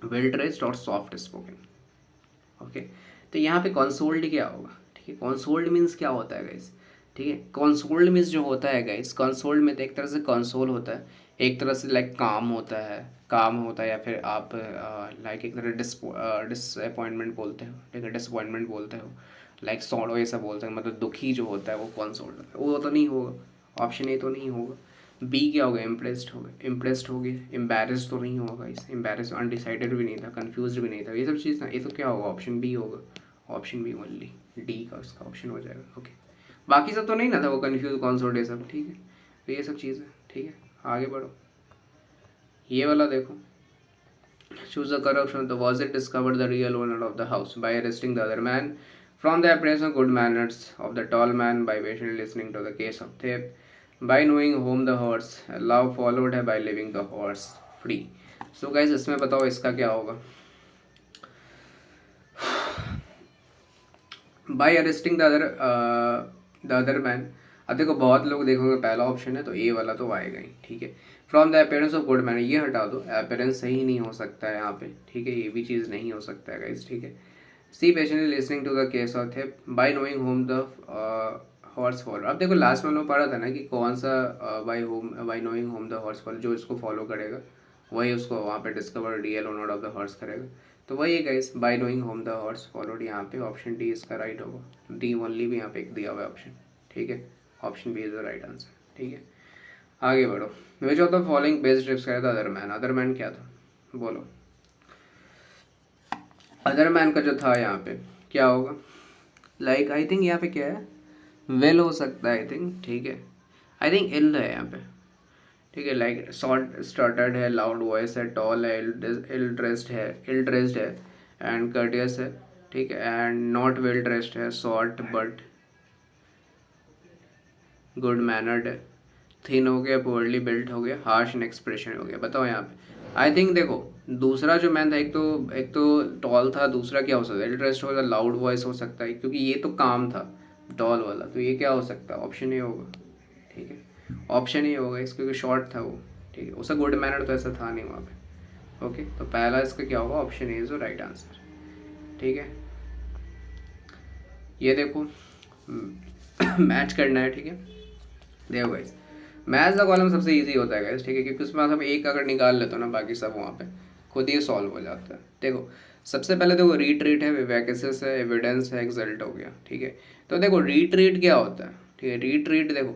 वेल ड्रेस्ड और सॉफ्ट स्पोकन, ओके। तो यहाँ पे कंसोल्ड क्या होगा, ठीक है, कंसोल्ड मीन्स क्या होता है गाइस, ठीक है। कंसोल्ड मीन्स जो होता है गाइस, कंसोल्ड में तो एक तरह से कंसोल होता है, एक तरह से लाइक काम होता है, काम होता है, या फिर आप लाइक एक तरह डिसअपॉइंटमेंट बोलते हो, ठीक है, डिसअपॉइंटमेंट बोलते हो, लाइक सॉरो ऐसा बोलते हैं, मतलब दुखी जो होता है वो कंसोल्ड होता है, वो तो नहीं होगा, ऑप्शन ए तो नहीं होगा। बी क्या होगा, इम्प्रेस्ड हो गया, एम्बेरस्ड तो नहीं होगा इस, एम्बेरस, अनडिसाइडेड भी नहीं था, कंफ्यूज भी नहीं था, ये सब चीज़ था, ये तो क्या होगा, ऑप्शन बी होगा, ऑप्शन बी ओनली, डी का उसका ऑप्शन हो जाएगा, ओके। बाकी सब तो नहीं ना था, वो कंफ्यूज कॉन्सोर्ट ये सब, ठीक है। तो ये सब चीज़ है, ठीक है। आगे बढ़ो, ये वाला देखो, choose the correct option. The was it discovered the real owner of the house by arresting the other man from the appearance of good manners of the tall man, by patiently listening to the case of theft, by knowing whom the horse love followed है, by leaving the horse free. So guys, इसमें बताओ इसका क्या होगा, by arresting the other man। अब देखो बहुत लोग देखोगे पहला ऑप्शन है, तो ए वाला तो आएगा ही, ठीक है। From the appearance of good man, ये हटा दो, अपेयरेंस सही नहीं हो सकता है यहाँ पे, ठीक है, ये भी चीज़ नहीं हो सकता है गाइस, ठीक है। See patiently listening to the case of the, by knowing whom the horse follow. अब देखो लास्ट में पढ़ा था ना कि कौन सा bye knowing whom the horse follow, जो इसको फॉलो करेगा वही उसको वहाँ पे discover real owner of the horse करेगा, तो वही है guys, bye knowing whom the horse followed, यहाँ पे ऑप्शन डी इसका राइट होगा, डी ओनली भी यहाँ पे एक दिया हुआ है ऑप्शन, ठीक है, option B is the right answer, ठीक है। आगे बढ़ो, which of the following best trips का था अदर मैन, अदर मैन क्या था, बोलो। अदर मैन का जो था यहाँ पे क्या होगा, लाइक आई थिंक यहाँ पे क्या है, वेल हो सकता है आई थिंक, ठीक है, आई थिंक इल है यहाँ पे, ठीक है, लाइक शॉर्ट स्टार्टेड है, लाउड वॉइस है, टॉल है, इल ड्रेस्ड है एंड कर्टियस है, ठीक है, एंड नॉट वेल ड्रेस्ड है, शॉर्ट बट गुड मैनर्ड है, थिन हो गया, पोअरली बिल्ट हो गया, हार्श इन एक्सप्रेशन हो गया। बताओ यहाँ पे, आई थिंक देखो दूसरा जो मैन था, एक तो टॉल था, दूसरा क्या हो सकता है, इल ड्रेस्ड होगा, लाउड वॉइस हो सकता है, क्योंकि ये तो काम था टॉल वाला, तो ये क्या हो सकता है, ऑप्शन ए होगा, ठीक है, ऑप्शन ही होगा इसको, क्योंकि शॉर्ट था वो, ठीक है, उसका गुड मैनर तो ऐसा था नहीं वहाँ पे, ओके। तो पहला इसका क्या होगा, option A is the right answer, ठीक है। ये देखो मैच करना है, ठीक है, देखो गाइस, मैच द कॉलम सबसे इजी होता है गाइस, ठीक है, क्योंकि उसमें हम एक अगर निकाल लेते हो ना, बाकी सब वहाँ पे खुद ही सॉल्व हो जाता है। देखो सबसे पहले देखो रीट्रीट है, वैकेसिस है, एविडेंस है, एक्सल्ट हो गया, ठीक है। तो देखो रीट्रीट क्या होता है, ठीक है, रीट्रीट देखो,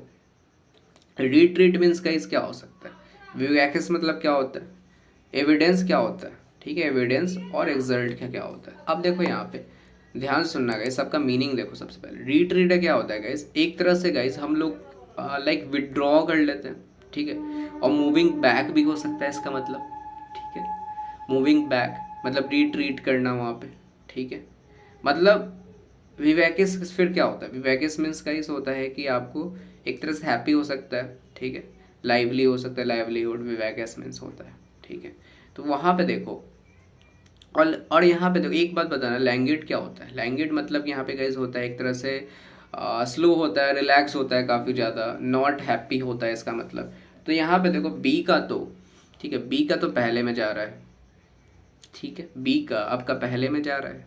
रीट्रीट मीन्स गाइस क्या हो सकता है, वैकेस मतलब क्या होता है, एविडेंस क्या होता है, ठीक है, एविडेंस और एक्सल्ट क्या होता है। अब देखो यहाँ पे ध्यान सुनना गाइस, सबका मीनिंग देखो। सबसे पहले रीट्रीट क्या होता है गाइस, एक तरह से गाइस हम लोग लाइक विड्रॉ कर लेते हैं, ठीक है। और मूविंग बैक भी हो सकता है इसका मतलब, ठीक है। मूविंग बैक मतलब रिट्रीट करना वहाँ पे, ठीक है। मतलब विवैकिस फिर क्या होता है, विवैकिस मीन्स का इस होता है कि आपको एक तरह से हैप्पी हो सकता है, ठीक है। लाइवली हो सकता है, लाइवलीहुड विवैकिस मीन्स होता है, ठीक है। तो वहाँ पे देखो, और यहाँ पे देखो एक बात बताना, लैंग्वेज क्या होता है। लैंग्वेज मतलब यहाँ पे गाइस होता है एक तरह से स्लो होता है, रिलैक्स होता है काफ़ी ज़्यादा, नॉट हैप्पी होता है इसका मतलब। तो यहाँ पे देखो बी का तो, ठीक है, बी का तो पहले में जा रहा है, ठीक है, बी का आपका पहले में जा रहा है।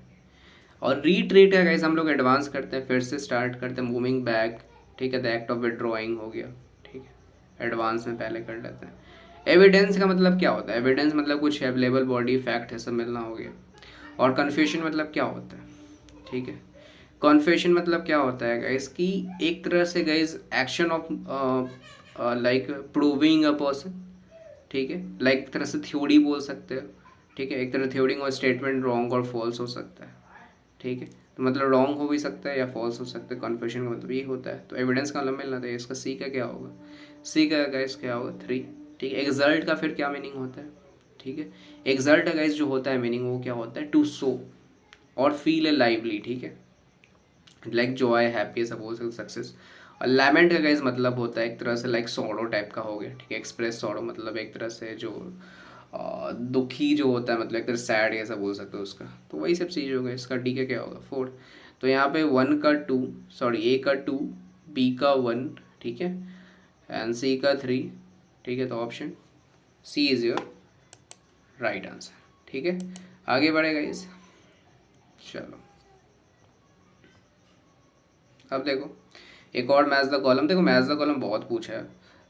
और रीट्रीट का गाइस हम लोग एडवांस करते हैं, फिर से स्टार्ट करते हैं, मूविंग बैक, ठीक है, द एक्ट ऑफ विड्रॉइंग हो गया, ठीक है, एडवांस में पहले कर लेते हैं। एविडेंस का मतलब क्या होता है, एविडेंस मतलब कुछ अवेलेबल बॉडी फैक्ट है सब मिलना हो गया। और कन्फेशन मतलब क्या होता है, ठीक है। कॉन्फेशन मतलब क्या होता है गाइस कि एक तरह से guys action of like proving a person, ठीक है, लाइक एक तरह से थ्योरी बोल सकते हो, ठीक है। एक तरह थ्योरी और स्टेटमेंट रॉन्ग और फॉल्स हो सकता है, ठीक है। तो मतलब रॉन्ग हो भी सकता है या फॉल्स हो सकता है, कन्फेशन का मतलब ये होता है। तो एविडेंस का मतलब मिलना था, इसका सी का क्या होगा, सी का गाइस क्या होगा 3, ठीक है। एक्सल्ट का फिर क्या मीनिंग होता है, ठीक है। एक्सल्ट का गाइस जो होता है मीनिंग वो क्या होता है, टू शो और फील ए लाइवली, ठीक है, लाइक जॉय हैप्पी सब बोल सकते, सक्सेस। और लैमेंट का गाइस मतलब होता है एक तरह से लाइक सॉरो टाइप का हो गया, ठीक है। एक्सप्रेस सॉरो मतलब एक तरह से जो दुखी जो होता है, मतलब एक तरह सैड ऐसा बोल सकते हो उसका। तो वही सब चीज़ हो गई। इसका डी का क्या होगा 4। तो यहाँ पे 1 का 2, सॉरी ए का 2, बी का 1, ठीक है, एंड सी का 3, ठीक है। तो option C is your right answer, ठीक है। आगे बढ़ेगा इस, चलो अब देखो एक और मैच द कॉलम। देखो मैच द कॉलम बहुत पूछा है,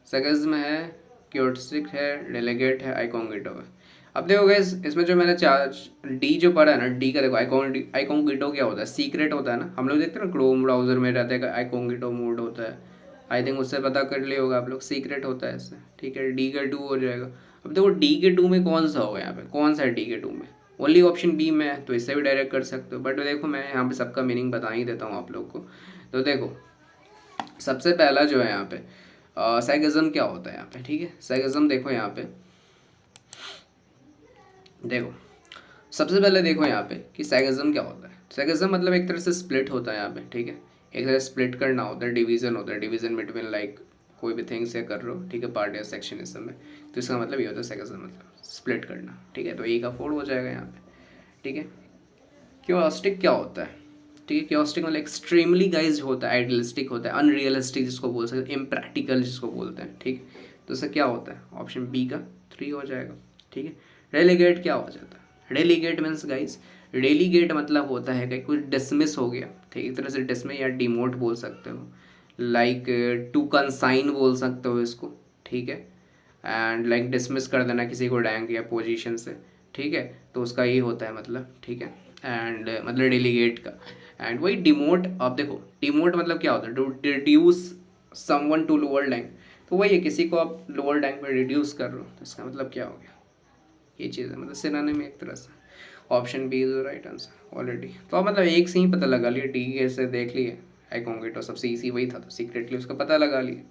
सगज्म है, क्योटिस्टिक है, डेलीगेट है, आइकॉन्गिटो है। अब देखो गाइस इसमें जो मैंने चार डी जो पढ़ा है ना, डी का देखो आइकॉन्गिटो क्या होता है, सीक्रेट होता है ना, हम लोग देखते हैं ना क्रोम ब्राउजर में रहता है आइकॉन्गिटो मोड होता है, आई थिंक उससे पता कर लिया होगा आप लोग, सीक्रेट होता है इससे, ठीक है। डी का 2 हो जाएगा। अब देखो डी के 2 में कौन सा होगा, यहाँ पे कौन सा है डी के 2 में, ओनली ऑप्शन बी में है, तो इससे भी डायरेक्ट कर सकते हो। बट देखो मैं यहाँ पे सबका मीनिंग बता ही देता हूँ आप लोग को। तो देखो सबसे पहला जो है यहाँ पे सैगज़म क्या होता है यहाँ पे, ठीक है। सैगज़म देखो यहाँ पे, देखो सबसे पहले देखो यहाँ पे कि सैगज़म क्या होता है। सैगज़म मतलब एक तरह से स्प्लिट होता है यहाँ पे, ठीक है। एक तरह से स्प्लिट करना होता है, डिवीज़न होता है, डिवीज़न बिटवीन लाइक कोई भी थिंग से कर रहे हो, ठीक है, पार्ट या सेक्शन इस समय। तो इसका मतलब ये होता है सैगज़म मतलब स्प्लिट करना, ठीक है। तो ए का 4 हो जाएगा यहाँ पे, ठीक है। क्योस्टिक क्या होता है, ठीक है। क्योस्टिक मतलब एक्सट्रीमली गाइज होता है, आइडियलिस्टिक होता है, अनरियलिस्टिक जिसको बोल सकते हैं, इम्प्रैक्टिकल जिसको बोलते हैं, ठीक है। तो इससे क्या होता है, ऑप्शन बी का 3 हो जाएगा, ठीक है। रेलीगेट क्या हो जाता है, रेलीगेट मीन्स गाइज, रेलीगेट मतलब होता है कि कुछ डिसमिस हो गया, ठीक है, एक तरह से डिसमिस या डिमोट बोल सकते हो, लाइक टू कंसाइन बोल सकते हो इसको, ठीक है। एंड लाइक डिसमिस कर देना किसी को रैंक या पोजीशन से, ठीक है। तो उसका ये होता है मतलब, ठीक है। एंड मतलब डेलीगेट का। एंड वही डिमोट, आप देखो डिमोट मतलब क्या होता है, to reduce someone to lower rank. तो वही है, किसी को आप लोअर रैंक में रिड्यूस कर रहे हो, तो इसका मतलब क्या हो गया, ये चीज़ है, मतलब सिनोनिम में एक तरह से। Option B is the right answer already. तो आप मतलब एक से ही पता लगा लिया, डी कैसे देख लिए, आइकॉन्गिटो सबसे इजी वही था, तो सीक्रेटली उसका पता लगा लिए।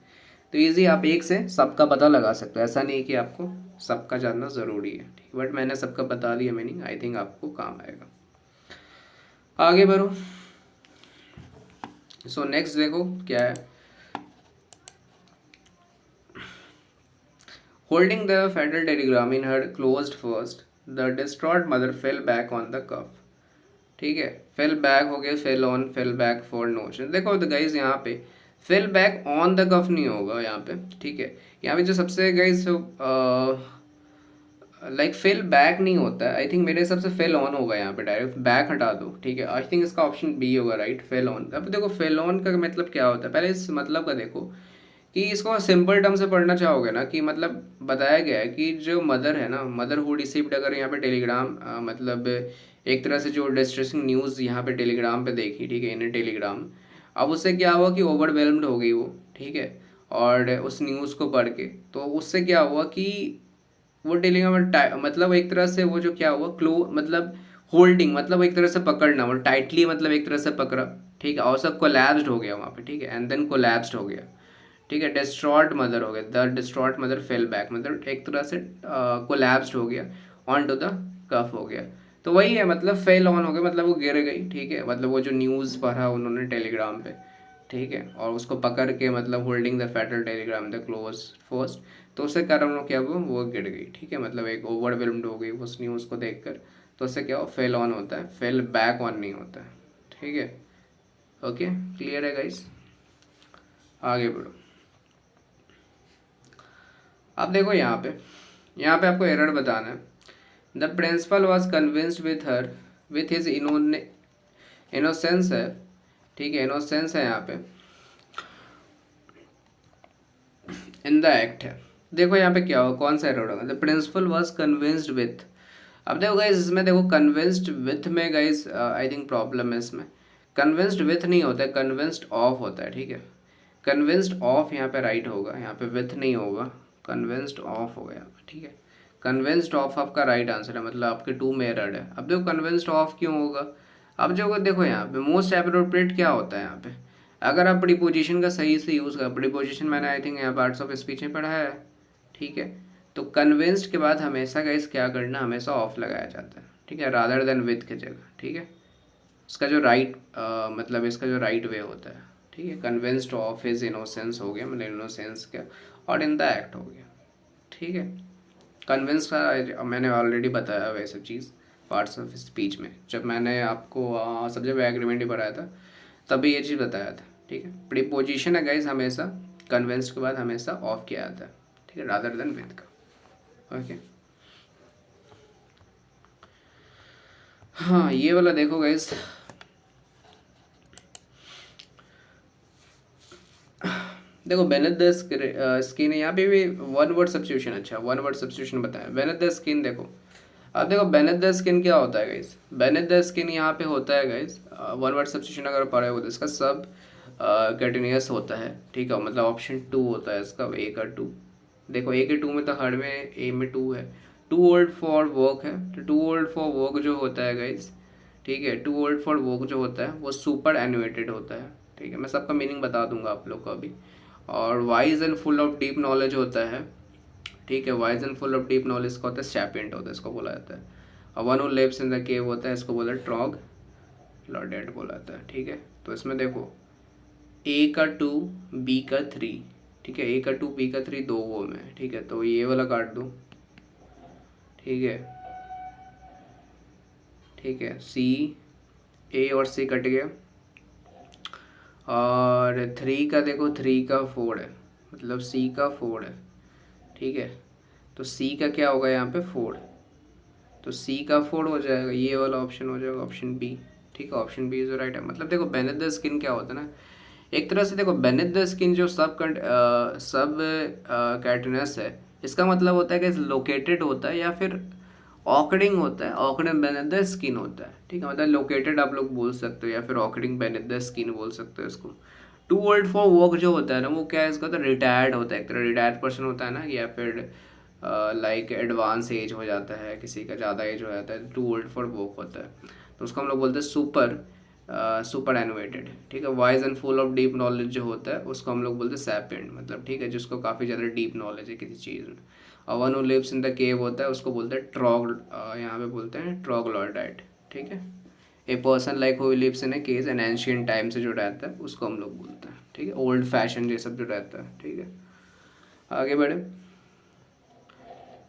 तो ईजी आप एक से सबका पता लगा सकते हो, ऐसा नहीं कि आपको सबका जानना ज़रूरी है, ठीक। बट मैंने सबका बता दिया मीनिंग, आई थिंक आपको काम आएगा। आगे बढ़ो। सो नेक्स्ट देखो क्या है, holding the fateful telegram in her closed fist, the distraught mother fell back on the couch, ठीक है। फेल बैक हो गया, fell on, fell back for notion. देखो तो गाइज यहाँ पे fell back on the couch नहीं होगा यहाँ पे, ठीक है। यहाँ पे जो सबसे गाइज लाइक फेल बैक नहीं होता है, आई थिंक मेरे हिसाब से फेल ऑन होगा यहाँ पे, डायरेक्ट बैक हटा दो, ठीक है। आई थिंक इसका ऑप्शन बी होगा राइट, फेल ऑन। अब देखो फेल ऑन का मतलब क्या होता है, पहले इस मतलब का देखो कि इसको सिंपल टर्म से पढ़ना चाहोगे ना, कि मतलब बताया गया है कि जो मदर है ना, मदर हु रिसीव्ड, अगर यहाँ पे टेलीग्राम मतलब एक तरह से जो डिस्ट्रेसिंग न्यूज़ यहाँ पे टेलीग्राम पे देखी, ठीक है, इन टेलीग्राम। अब उससे क्या हुआ कि ओवरवेलम्ड हो गई वो, ठीक है। और उस न्यूज़ को पढ़ के तो उससे क्या हुआ कि वो टेलीग्राम मतलब एक तरह से वो जो क्या हुआ क्लो मतलब होल्डिंग मतलब एक तरह से पकड़ना, वो टाइटली मतलब एक तरह से पकड़ा, ठीक है। और सब कोलैप्स्ड हो गया वहाँ पे, ठीक है, एंड देन कोलैप्स्ड हो गया, ठीक है। डिस्ट्रॉट मदर हो गया, the distraught mother fell back, मतलब एक तरह से कोलैप्स्ड हो गया, ऑन टू द कफ हो गया। तो वही है, मतलब फेल ऑन हो गया, मतलब वो गिर गई, ठीक है। मतलब वो जो न्यूज़ पढ़ा उन्होंने टेलीग्राम पे, ठीक है, और उसको पकड़ के मतलब holding the fatal Telegram the close first, तो उससे कारण वो क्या, वो गिर गई, ठीक है। मतलब एक ओवरवेल्म्ड हो गई उस न्यूज़ को देखकर, तो उससे क्या हो, फेल ऑन होता है, फेल बैक ऑन नहीं होता है, ठीक है। ओके, क्लियर है गाइस, आगे बढ़ो। अब देखो यहाँ पे आपको एरर बताना है। The principal was convinced with her with his innocence है, ठीक है, इनोसेंस है यहाँ पे, इन द एक्ट है। देखो यहाँ पे क्या हो, कौन सा एरर होगा, the principal was convinced with. अब देखो गाइस, इसमें देखो कन्विंस्ड विथ में गाइस आई थिंक प्रॉब्लम है इसमें। कन्विंस्ड विथ नहीं होता है, कन्विंस्ड ऑफ होता है, ठीक है। कन्विंस्ड ऑफ यहाँ पे राइट होगा, यहाँ पे विथ नहीं होगा, कन्विंस्ड ऑफ होगा यहाँ पे, ठीक है। कन्विंस्ड ऑफ आपका राइट आंसर है, मतलब आपके टू में एरर है। अब देखो कन्विंस्ड ऑफ क्यों होगा, अब जो देखो यहाँ पे मोस्ट एप्रोप्रिएट क्या होता है यहाँ पे, अगर आप प्रीपोजिशन का सही से यूज़ कर, प्रीपोजिशन मैंने आई थिंक यहाँ पार्ट्स ऑफ स्पीच में पढ़ा है, ठीक है। तो कन्विंस्ड के बाद हमेशा गाइस क्या करना, हमेशा ऑफ लगाया जाता है, ठीक है, रादर देन विथ की जगह, ठीक है। इसका जो राइट मतलब इसका जो राइट वे होता है, ठीक है। कन्विंस्ड ऑफ हिज इनोसेंस हो गया, मतलब इनोसेंस का, और इन द एक्ट हो गया, ठीक है। कन्विंस का मैंने ऑलरेडी बताया वह सब चीज़ पार्ट्स ऑफ स्पीच में, जब मैंने आपको सब्जेक्ट एग्रीमेंट ही पढ़ाया था तभी ये चीज़ बताया था, ठीक है। प्रीपोजिशन है गाइस हमेशा कन्विंस्ड के बाद हमेशा ऑफ किया जाता है, ठीक है, रादर देन विथ का। ओके, हाँ ये वाला देखो गाइस, देखो बेनेथ द स्किन, यहाँ पे भी वन वर्ड सब्स्टिट्यूशन, अच्छा वन वर्ड सब्स्टिट्यूशन बताया, बेनेथ द स्किन। देखो अब देखो बेनेथ द स्किन क्या होता है गाइस, बेनेथ द स्किन यहाँ पे होता है गाइस वन वर्ड सब्स्टिट्यूशन अगर पढ़े हो तो इसका सब कंटिन्यूस होता है, ठीक है। मतलब ऑप्शन 2 होता है इसका, ए का 2। देखो ए के 2 में तो हर में ए में 2 है, टू ओल्ड फॉर वर्क है, तो टू ओल्ड फॉर वर्क जो होता है गाइस, ठीक है, टू ओल्ड फॉर वर्क जो होता है वो सुपर एनुएटेड होता है, ठीक है। मैं सबका मीनिंग बता दूंगा आप लोग को अभी। और wise and full of deep knowledge होता है, ठीक है, wise and full of deep knowledge का होता है सैपिएंट होता है, इसको बोला जाता है। और one who lives in the cave होता है, इसको बोला ट्रॉग लॉर्डेट बोला जाता है, ठीक है। तो इसमें देखो ए का 2 बी का 3, ठीक है, ए का 2 बी का 3 दो वो में, ठीक है। तो ये वाला काट दो, ठीक है, ठीक है, सी, ए और सी कट गया, और 3 का देखो 3 का 4 है, मतलब सी का 4 है, ठीक है। तो सी का क्या होगा यहाँ पे 4, तो सी का 4 हो जाएगा, ये वाला ऑप्शन हो जाएगा ऑप्शन बी, ठीक है। ऑप्शन बी इज राइट है। मतलब देखो बेनेथ द स्किन क्या होता है ना, एक तरह से देखो बेनेथ द स्किन जो सब कैटनेस है, इसका मतलब होता है कि लोकेटेड होता है या फिर ऑकडिंग होता है, ऑकडिंग बेनेथ द स्किन होता है, ठीक है। मतलब लोकेटेड आप लोग बोल सकते हो या फिर ऑकडिंग बेनेथ द स्किन बोल सकते हो इसको। टू ओल्ड फॉर वर्क जो होता है ना, वो क्या है, इसका तो रिटायर्ड होता है, एक तरह रिटायर्ड पर्सन होता है ना, या फिर लाइक एडवांस एज हो जाता है, किसी का ज़्यादा एज हो जाता है, टू ओल्ड फॉर वर्क होता है, तो उसको हम लोग बोलते हैं सुपर एनुएटेड, ठीक है। Wise and full of deep knowledge जो होता है उसको हम लोग बोलते हैं सैपिएंट, मतलब ठीक है, जिसको काफ़ी ज़्यादा डीप नॉलेज है किसी चीज़ में। और one who lives in the cave होता है, उसको बोलते हैं ट्रॉग, यहाँ पे बोलते हैं ट्रॉगलॉर्डाइट, ठीक है। A person like who lives in a cave an ancient time से जो रहता है उसको हम लोग बोलते हैं, ठीक है। ओल्ड फैशन ये सब जो रहता है, ठीक है। आगे बढ़े,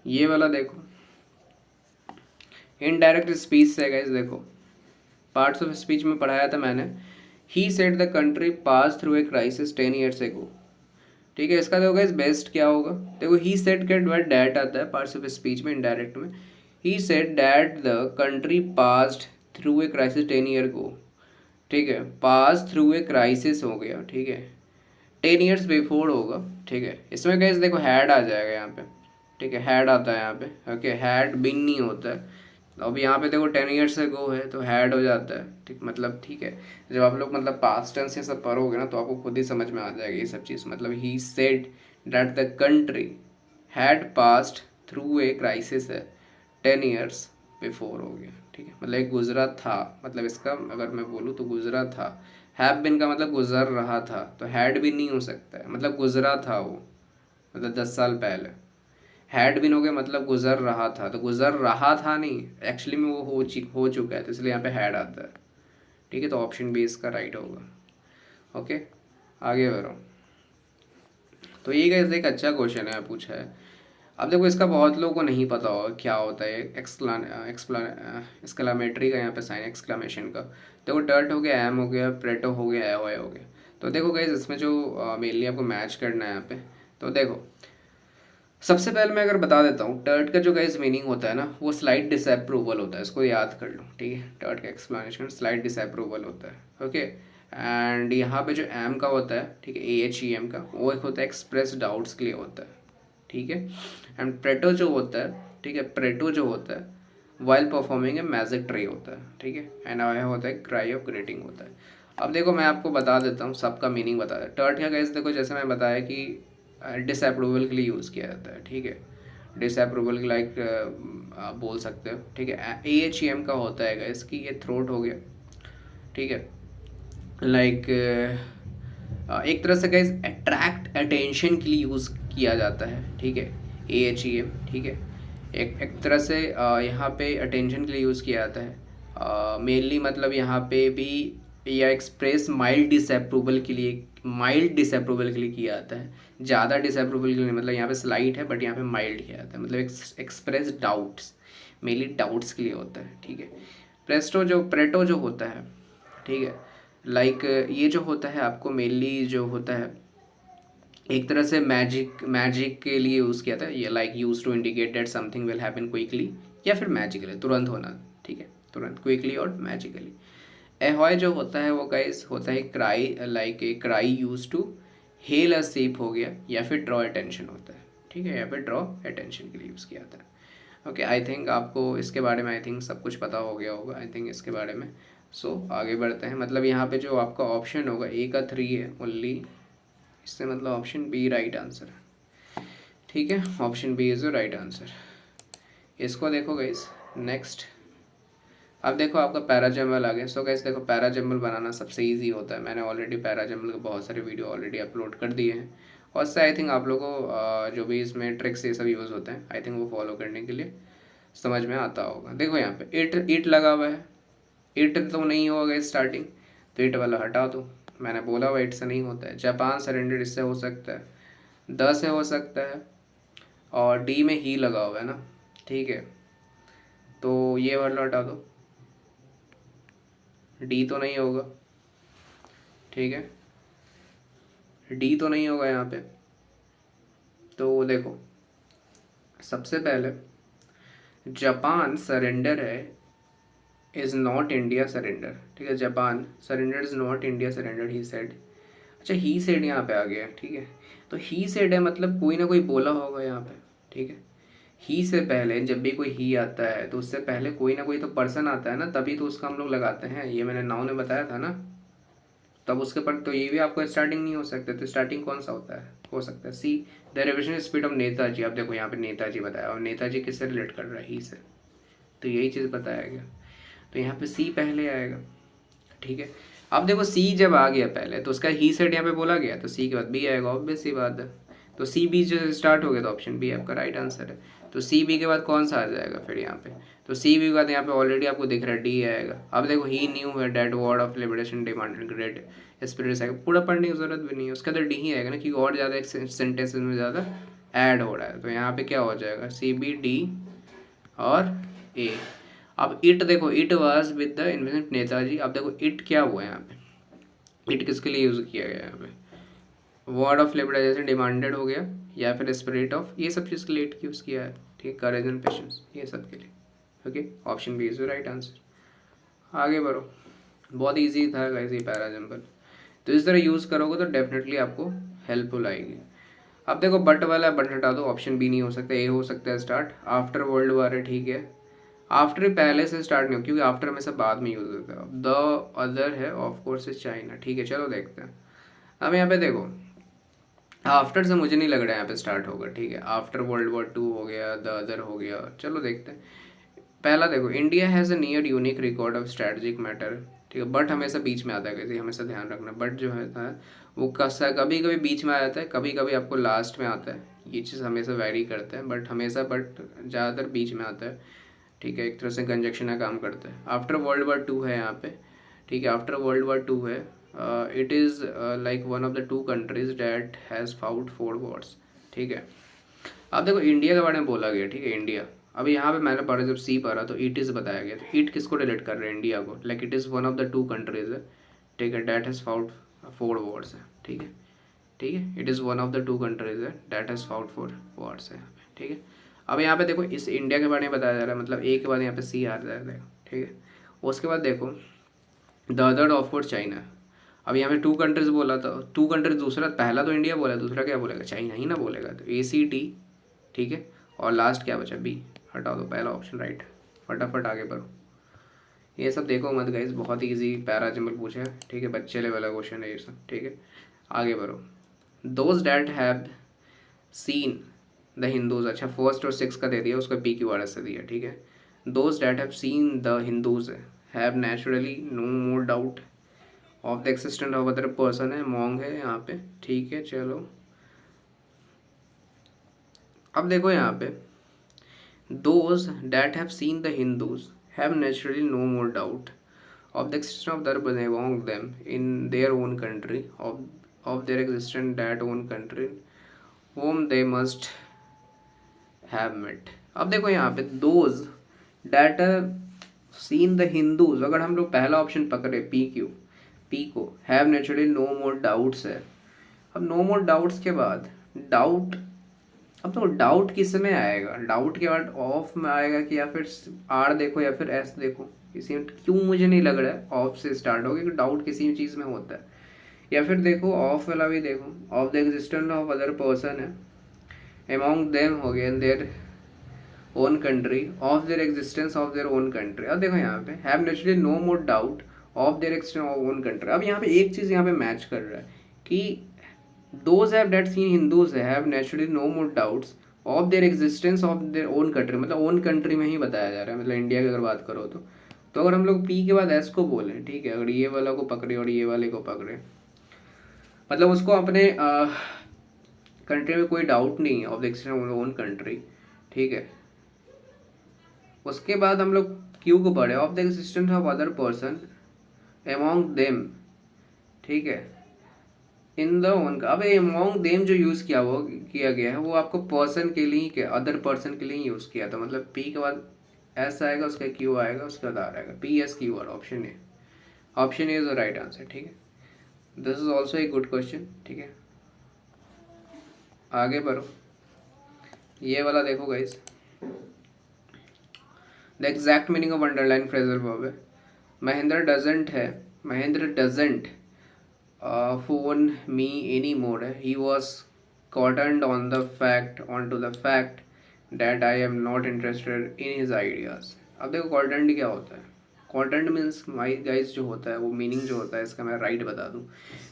ये वाला देखो इनडायरेक्ट स्पीच से गाइस, देखो पार्ट्स ऑफ स्पीच में पढ़ाया था मैंने। He said the country pass through a crisis 10 years ago, ठीक है। इसका देखो गाइस बेस्ट क्या होगा, देखो ही सेड के बाद डैट आता है पार्ट्स ऑफ स्पीच में इनडायरेक्ट में। He said that the country passed through a crisis 10 year go, ठीक है, पास थ्रू ए क्राइसिस हो गया, ठीक है, 10 ईयर्स बिफोर होगा, ठीक है। इसमें गाइस देखो हैड आ जाएगा यहाँ पे, ठीक है, हैड आता है यहाँ पे, ओके, हैड बिन नहीं होता है। तो अब यहाँ पे देखो 10 ईयर्स से गो है तो हैड हो जाता है, ठीक, मतलब ठीक है। जब आप लोग मतलब पास्ट टेंस ये सब पढ़ोगे ना तो आपको खुद ही समझ में आ जाएगी ये सब चीज़। मतलब ही said that the country had passed through a crisis है 10 ईयर्स बिफोर हो गया, ठीक है। मतलब एक गुजरा था, मतलब इसका अगर मैं बोलूँ तो गुजरा था हैव बिन का मतलब गुजर रहा था, तो हैड बिन नहीं हो सकता है, मतलब गुजरा था वो, मतलब 10 साल पहले। हैड बिन हो गया मतलब गुजर रहा था, तो गुजर रहा था नहीं, एक्चुअली में वो हो चुका है, तो इसलिए यहाँ पे हैड आता है। ठीक है, तो ऑप्शन बी इसका राइट होगा। ओके, आगे बढ़ो। तो ये गाइस एक अच्छा क्वेश्चन है पूछा है। अब देखो इसका बहुत लोगों को नहीं पता होगा क्या होता है एक्सक्लामेटरी का यहाँ पे साइन, एक्सक्लामेशन का। देखो डर्ट हो गया, एम हो गया, प्रेटो हो गया, एओए हो गया। तो देखो गाइस इसमें जो मेनली आपको मैच करना है यहाँ पे, तो देखो सबसे पहले मैं अगर बता देता हूँ, टर्ट का जो गाइस मीनिंग होता है ना, वो स्लाइट डिसअप्रूवल होता है, इसको याद कर लो। ठीक है, टर्ट का एक्सप्लेनेशन स्लाइट डिसअप्रूवल होता है। ओके, एंड यहाँ पे जो एम का होता है, ठीक है, AHEM का, वो एक होता है एक्सप्रेस डाउट्स के लिए होता है। ठीक है, एंड प्रेटो जो होता है, ठीक है, प्रेटो जो होता है while performing a magic tree होता है। ठीक है, एंड आया होता है क्राई ऑफ ग्रीटिंग होता है। अब देखो मैं आपको बता देता हूँ, सबका मीनिंग बता दें। टर्ट का गाइस देखो जैसे मैं बताया कि डिसअप्रूवल के लिए यूज़ किया जाता है। ठीक है, डिसअप्रूवल लाइक आप बोल सकते हो। ठीक है, AHEM का होता है गाइस कि ये थ्रोट हो गया। ठीक है, लाइक एक तरह से गाइस अट्रैक्ट अटेंशन के लिए यूज़ किया जाता है। ठीक है, AHEM। ठीक है, एक तरह से यहाँ पे अटेंशन के लिए यूज़ किया जाता है मेनली, मतलब यहाँ पे भी, या एक्सप्रेस माइल्ड डिसअप्रूवल के लिए, माइल्ड डिसअप्रूवल के लिए किया जाता है, ज़्यादा डिसअप्रूवल के लिए, मतलब यहाँ पे स्लाइट है बट यहाँ पे माइल्ड किया जाता है, मतलब एक्सप्रेस डाउट्स, मेनली डाउट्स के लिए होता है। ठीक है, प्रेटो जो होता है, ठीक है, लाइक ये जो होता है आपको मेनली जो होता है एक तरह से मैजिक के लिए यूज़ किया था, ये like use to indicate that something will happen quickly, या फिर मैजिकली, तुरंत होना। ठीक है, तुरंत, क्विकली और मैजिकली। एहॉय जो होता है वो गाइस होता है cry, like a cry use to hail a safe हो गया, या फिर ड्रॉ अटेंशन होता है। ठीक है, या फिर ड्रॉ अटेंशन के लिए यूज़ किया जाता है। ओके, आई थिंक आपको इसके बारे में आई थिंक सब कुछ पता हो गया होगा आई थिंक इसके बारे में। सो आगे बढ़ते हैं। मतलब यहाँ पे जो आपका ऑप्शन होगा ए का 3 है ओनली, इससे मतलब ऑप्शन बी राइट आंसर है। ठीक है, option B is the right answer. इसको देखो गाइस, नेक्स्ट। अब देखो आपका पैराजम्बल आ गया। सो गाइस देखो पैराजम्बल बनाना सबसे इजी होता है, मैंने ऑलरेडी पैराजम्बल के बहुत सारे वीडियो ऑलरेडी अपलोड कर दिए हैं, और उससे आई थिंक आप लोगों को जो भी इसमें ट्रिक्स ये सब यूज़ होते हैं आई थिंक वो फॉलो करने के लिए समझ में आता होगा। देखो यहाँ पे इट लगा हुआ है, इट तो नहीं होगा स्टार्टिंग, तो इट वाला हटा दो, मैंने बोला हुआ इट से नहीं होता है। जापान सरेंडर इससे हो सकता है, 10 से हो सकता है, और डी में ही लगा हुआ है ना। ठीक है, तो ये वाला हटा दो, डी तो नहीं होगा। ठीक है, डी तो नहीं होगा यहाँ पे। तो देखो सबसे पहले जापान सरेंडर है, इज़ नॉट इंडिया सरेंडर। ठीक है, Japan surrender is not India surrender, he said. अच्छा, ही सेड यहाँ पे आ गया। ठीक है, तो ही सेड है मतलब कोई ना कोई बोला होगा यहाँ पे। ठीक है, ही से पहले जब भी कोई ही आता है तो उससे पहले कोई ना कोई तो पर्सन आता है ना, तभी तो उसका हम लोग लगाते हैं। ये मैंने नाउ ने बताया था ना, तब उसके पर तो ये भी आपको स्टार्टिंग नहीं हो सकता। तो स्टार्टिंग कौन सा होता है, हो सकता है see, the revolution speech of Netaji. अब देखो यहाँ पे नेताजी बताया, और नेताजी किससे रिलेट कर रहा है, ही से, तो यही चीज़ बताया गया, तो यहाँ पे सी पहले आएगा। ठीक है, अब देखो सी जब आ गया पहले तो उसका ही सेट यहाँ पे बोला गया, तो सी के बाद बी आएगा, ऑब्वियस सी बात है। तो सी बी जो स्टार्ट हो गया तो ऑप्शन बी आपका राइट आंसर है। तो सी बी के बाद कौन सा आ जाएगा फिर यहाँ पे, तो सी बी के बाद यहाँ पे ऑलरेडी आपको दिख रहा है डी आएगा। अब देखो ही न्यू है that word of liberation demanded great spirits आएगा, पूरा पढ़ने की जरूरत भी नहीं है, उसका तो डी ही आएगा ना, क्योंकि और ज़्यादा सेंटेंसेस में ज़्यादा ऐड हो रहा है। तो यहाँ पे क्या हो जाएगा, सी बी डी और ए। अब इट देखो, it was with the invention Netaji. अब देखो इट क्या हुआ है यहाँ पे, इट किसके लिए यूज़ किया गया है यहाँ पे, वर्ड ऑफ लिबरलाइजेशन डिमांडेड हो गया, या फिर स्पिरिट ऑफ, ये सब चीज़ के लिए इट यूज़ किया है। ठीक है, करेज एंड पेशेंस, ये सब के लिए। Okay, option B is the right answer. आगे बढ़ो, बहुत ईजी था गाइस ये पैराजम्बल, तो इस तरह यूज़ करोगे तो डेफिनेटली आपको हेल्पफुल आएगी। अब देखो बट वाला बट हटा दो, ऑप्शन बी नहीं हो सकता, ए हो सकता है स्टार्ट, आफ्टर वर्ल्ड वार है। ठीक है, आफ्टर पहले से स्टार्ट नहीं हो, क्योंकि आफ्टर हमेशा बाद में यूज होता है। द अदर है ऑफ कोर्स इज चाइना। ठीक है, चलो देखते हैं। अब यहाँ पे देखो आफ्टर से मुझे नहीं लग रहा है यहाँ पे स्टार्ट होगा। ठीक है, आफ्टर वर्ल्ड war 2 हो गया, द अदर हो गया, चलो देखते हैं। पहला देखो, India has a near unique record of strategic matter. ठीक है। बट हमेशा बीच में आता है कैसे, हमेशा ध्यान रखना। बट जो है वो कभी कभी बीच में आ जाता है, कभी कभी आपको लास्ट में आता है, ये चीज़ हमेशा वैरी करता है। बट हमेशा बट ज़्यादातर बीच में आता है, ठीक है। एक तरह से कंजक्शन का काम करता है। आफ्टर वर्ल्ड वॉर टू है यहाँ पे, ठीक है। आफ्टर वर्ल्ड वॉर टू है, it is like one of the two countries that has fought 4 Wars, ठीक है। अब देखो इंडिया के बारे में बोला गया, ठीक है, इंडिया। अब यहाँ पे मैंने पढ़ा, जब सी पढ़ा तो इट इज़ बताया गया, तो इट किसको रिलेट कर रहे हैं, इंडिया को। Like it is one of the two countries है, ठीक है, डैट हैज़ फाउट 4 वॉर्स है, ठीक है, ठीक है। It is one of the two countries है डैट हैज़ फाउट 4 वॉर्स है, ठीक है। अब यहाँ पे देखो इस इंडिया के बारे में बताया जा रहा है, मतलब ए के बाद यहाँ पे सी आ रहा है, ठीक है। उसके बाद देखो the other of course China. अब यहाँ पे टू कंट्रीज बोला था, टू कंट्रीज, दूसरा पहला तो इंडिया बोला, दूसरा क्या बोलेगा, चाइना ही ना बोलेगा, तो ACT, ठीक है। और लास्ट क्या बचा, बी, हटा दो पहला ऑप्शन, राइट। फटाफट आगे बढ़ो। ये सब देखो मत गाइस, बहुत ही ईजी पैरा जंबल पूछा है, ठीक है, बच्चे लेवल का क्वेश्चन है ये सब, ठीक है। आगे बढ़ो। Those that have seen the Hindus, अच्छा फर्स्ट और सिक्स का दे दिया, उसका PQRS से दिया, ठीक है। Those that have seen the Hindus have naturally no more doubt of the existent of other person है, मॉन्ग है यहाँ पे, ठीक है। चलो अब देखो यहाँ पे, those that have seen the Hindus have naturally no more doubt of the existence of their among them in their own country, of their existence that own country whom they must have met। अब देखो यहाँ पे those that seen the Hindus, अगर हम लोग पहला ऑप्शन पकड़े P को, have naturally no more doubts है। अब no more doubts के बाद डाउट, अब तो डाउट किस में आएगा, डाउट के बाद ऑफ में आएगा कि या फिर R देखो या फिर S देखो, किसी में क्यों मुझे नहीं लग रहा है ऑफ से स्टार्ट होगा, क्योंकि डाउट किसी भी चीज़ में होता है। या फिर देखो ऑफ वाला भी देखो, of the existence of other person है, अमॉन्ग देम हो गया in their own country, of their existence of their own country. अब देखो यहाँ पे have naturally no more doubt of their existence of own country. अब यहाँ पे एक चीज़ यहाँ पे मैच कर रहा है कि those have that seen Hindus have naturally no more doubts of their existence of their own country, मतलब ओन कंट्री में ही बताया जा रहा है, मतलब इंडिया की अगर बात करो तो अगर हम लोग P के बाद S को बोले, ठीक है, अगर ये वाला को पकड़े और ये वाले को पकड़े, मतलब उसको अपने कंट्री में कोई डाउट नहीं है of the expanse of own country, ठीक है। उसके बाद हम लोग Q को पढ़े, of the existence of other person among them, ठीक है, इन द ओन। अब अमॉन्ग देम जो यूज़ किया गया है वो आपको पर्सन के लिए, अदर पर्सन के लिए यूज़ किया था, मतलब P के बाद S आएगा, उसका Q आएगा, उसका बाद R आएगा, PSQR, option A, option A is the right answer, ठीक है। This is also a good question, ठीक है। आगे बढ़ो, ये वाला देखो guys, the exact meaning of underline phrasal verb है, Mahendra doesn't phone me any more है, he was cottoned on to the fact that I am not interested in his ideas. अब देखो कॉटन्ड क्या होता है, कॉटन्ड मीन्स माई गाइज जो होता है वो मीनिंग जो होता है इसका मैं राइट बता दूँ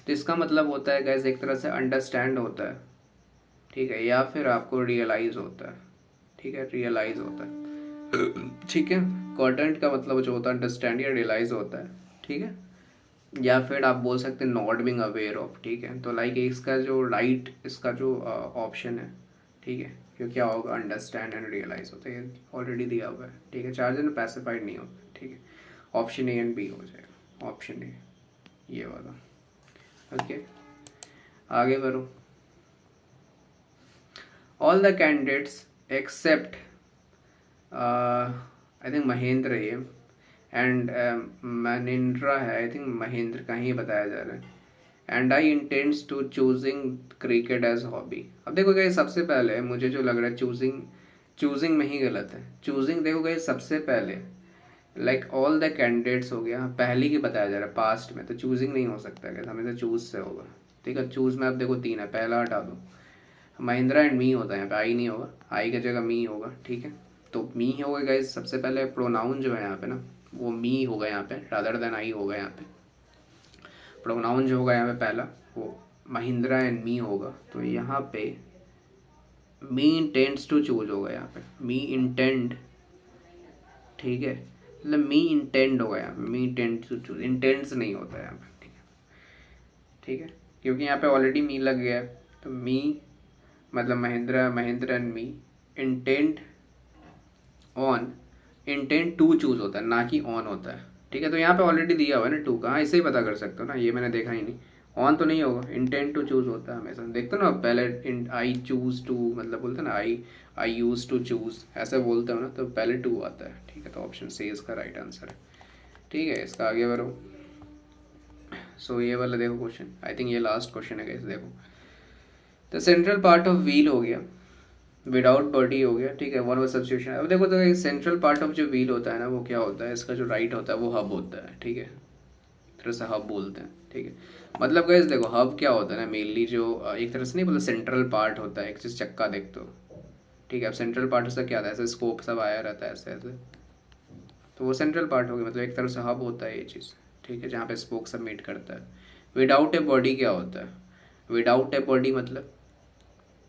तो इसका मतलब होता है गाइज एक तरह से अंडरस्टैंड होता है, ठीक है, या फिर आपको रियलाइज़ होता है, ठीक है, रियलाइज़ होता है, ठीक है। कॉटन्ड का मतलब जो होता है अंडरस्टैंड या रियलाइज़ होता है, ठीक है, या फिर आप बोल सकते हैं नॉट बीइंग अवेयर ऑफ, ठीक है। तो लाइक इसका जो राइट, इसका जो ऑप्शन है, ठीक है, क्योंकि क्या होगा, अंडरस्टैंड एंड रियलाइज होता है, ऑलरेडी दिया हुआ है, ठीक है। चार्जर में पैसिफाइड नहीं होता, ठीक है। ऑप्शन ए एंड बी हो जाएगा, ऑप्शन ए ये वाला, ओके। आगे बढ़ो, all the candidates except I think Mahendra ये एंड मनिंद्रा है, आई थिंक महेंद्र का ही बताया जा रहा है, and I intends to choosing cricket as hobby. अब देखो गए सबसे पहले मुझे जो लग रहा है चूजिंग में ही गलत है, चूजिंग देखो गए सबसे पहले लाइक ऑल द कैंडिडेट्स हो गया, पहले की बताया जा रहा है पास्ट में, तो चूजिंग नहीं हो सकता, क्या हमेशा चूज से होगा, ठीक है। चूज में अब देखो 3 है, पहला हटा दो, महिंद्रा एंड मी होता है, यहाँ पे आई नहीं होगा, आई की जगह मी होगा, ठीक है। तो मी होगा गाइस, सबसे पहले प्रोनाउन जो है यहाँ पे ना वो मी होगा यहाँ पे, रादर देन आई होगा यहाँ पे। प्रोनाउन जो होगा यहाँ पे पहला वो महिंद्रा एंड मी होगा, तो यहाँ पे मी इंटेंड्स टू चूज होगा यहाँ पे, मी इंटेंड, ठीक है, मतलब मी इंटेंड हो गया, मी इंटेंड टू चूज, इंटेंट्स नहीं होता है यहाँ पे, ठीक है, ठीक है, क्योंकि यहाँ पे ऑलरेडी मी लग गया है। तो मी मतलब Mahendra, Mahendra and me intend on, intent to choose होता है ना कि ऑन होता है, ठीक है। तो यहाँ पे ऑलरेडी दिया हुआ है ना टू का, हाँ, इससे ही पता कर सकते हो ना, ये मैंने देखा ही नहीं, ऑन तो नहीं होगा, इंटेंट टू चूज होता है हमेशा, देखते हो ना पहले आई चूज टू, मतलब बोलते हैं ना आई यूज टू चूज, ऐसे बोलते हो ना, तो पहले टू आता है, ठीक है। तो ऑप्शन सी इसका राइट आंसर है, ठीक है। इसका आगे बढ़ो। सो ये वाला देखो क्वेश्चन, आई थिंक ये लास्ट क्वेश्चन है गाइस, देखो the central part of wheel हो गया, विदाउट बॉडी हो गया, ठीक है, वन वर्ड सब्स्टिट्यूशन। अब देखो तो सेंट्रल पार्ट ऑफ जो व्हील होता है ना, वो क्या होता है, इसका जो राइट होता है वो हब होता है, ठीक है, तरह से हब बोलते हैं, ठीक है। मतलब गाइस देखो हब क्या होता है ना, मेनली जो एक तरह से नहीं बोलते, सेंट्रल पार्ट होता है, एक चीज चक्का देखते हो, ठीक है। अब सेंट्रल पार्ट उसका क्या था, ऐसे स्कोप सब आया रहता है ऐसे ऐसे, तो वो सेंट्रल पार्ट हो गया, मतलब एक तरह से हब होता है ये चीज़, ठीक है, जहाँ पे स्पोक सब मीट करता है। विदाउट ए बॉडी क्या होता है, विदाउट ए बॉडी मतलब,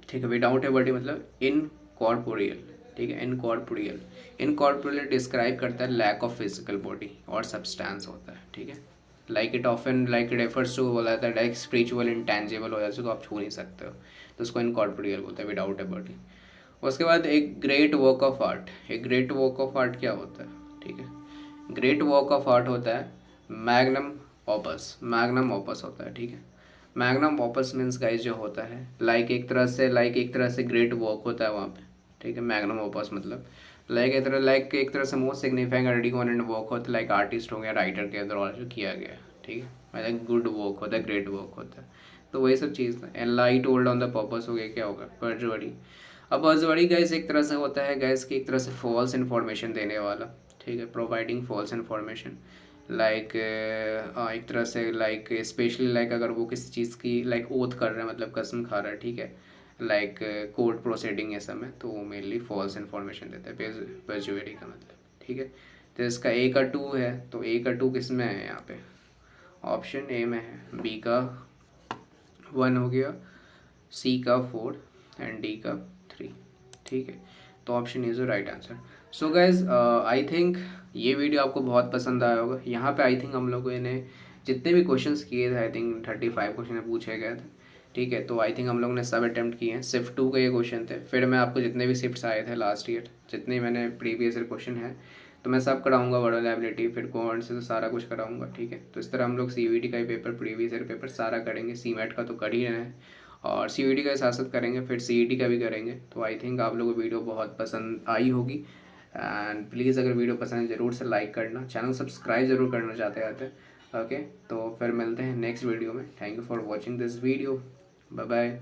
ठीक है, विदाउट ए बॉडी मतलब इनकॉर्पोरियल, ठीक है, इनकॉर्पोरियल, इनकॉर्पोरियल डिस्क्राइब करता है लैक ऑफ फिजिकल बॉडी और सब्सटेंस होता है, ठीक है। Like it often like refers to, बोला जाता है लाइक स्पिरिचुअल इंटेंजिबल हो जाता है, जिसको आप छू नहीं सकते हो, तो उसको इनकॉर्पोरियल बोलते हैं, विदाउट ए बॉडी। उसके बाद एक ग्रेट वर्क ऑफ आर्ट, एक ग्रेट वर्क ऑफ आर्ट क्या होता है, ठीक है, ग्रेट वर्क ऑफ आर्ट होता है मैग्नम ऑपस, मैग्नम ऑपस होता है, ठीक है। मैग्नम ऑपस मीन्स गाइस जो होता है लाइक एक तरह से, लाइक एक तरह से ग्रेट वर्क होता है वहाँ पे, ठीक है। मैग्नम ऑपस मतलब लाइक एक तरह से मोस्ट सिग्निफाइंग रिकॉर्डेंट वर्क होता है, लाइक आर्टिस्ट हो गया, राइटर के द्वारा जो किया गया है, ठीक है, मतलब गुड वर्क होता है, ग्रेट वर्क होता है, तो वही सब चीज़ है। And light hold on the purpose हो गया, क्या होगा, पर्जवरी। अब पर्जवरी गैस एक तरह से होता है गैस की, एक तरह से फॉल्स इन्फॉर्मेशन देने वाला, ठीक है, प्रोवाइडिंग फॉल्स इन्फॉर्मेशन, लाइक एक तरह से लाइक स्पेशली लाइक अगर वो किसी चीज़ की लाइक ओथ कर रहे हैं, मतलब कसम खा रहा है, ठीक है, लाइक कोर्ट प्रोसीडिंग ये सब में, तो वो मेनली फॉल्स इन्फॉर्मेशन देता है पर्जुएरी का मतलब, ठीक है। तो इसका ए का टू है, तो ए का टू किस में है यहाँ पे, ऑप्शन ए में है, बी का वन हो गया, सी का फोर एंड डी का थ्री, ठीक है। तो option is the right answer. So guys I think ये वीडियो आपको बहुत पसंद आया होगा। यहाँ पे आई थिंक हम लोगों ने जितने भी क्वेश्चंस किए थे, आई थिंक 35 क्वेश्चन पूछे गए थे, ठीक है। तो आई थिंक हम लोग ने सब अटैम्प्ट किए हैं, सिर्फ 2 के ये क्वेश्चन थे, फिर मैं आपको जितने भी शिफ्ट्स आए थे लास्ट ईयर, जितने मैंने प्रीवियस ईयर क्वेश्चन है, तो मैं सब कराऊंगा, वर्ड एबिलिटी फिर कौन से, तो सारा कुछ कराऊंगा, ठीक है। तो इस तरह हम लोग सीयूईटी का ही पेपर, प्रीवियस ईयर पेपर सारा करेंगे, सीमेट का तो कर ही रहे हैं, और सीयूईटी का साथ साथ करेंगे, फिर सीईटी का भी करेंगे। तो आई थिंक आप लोगों को वीडियो बहुत पसंद आई होगी, एंड प्लीज़ अगर वीडियो पसंद है ज़रूर से लाइक करना, चैनल सब्सक्राइब ज़रूर करना चाहते आते, ओके। तो फिर मिलते हैं नेक्स्ट वीडियो में, thank you for watching this video, bye bye.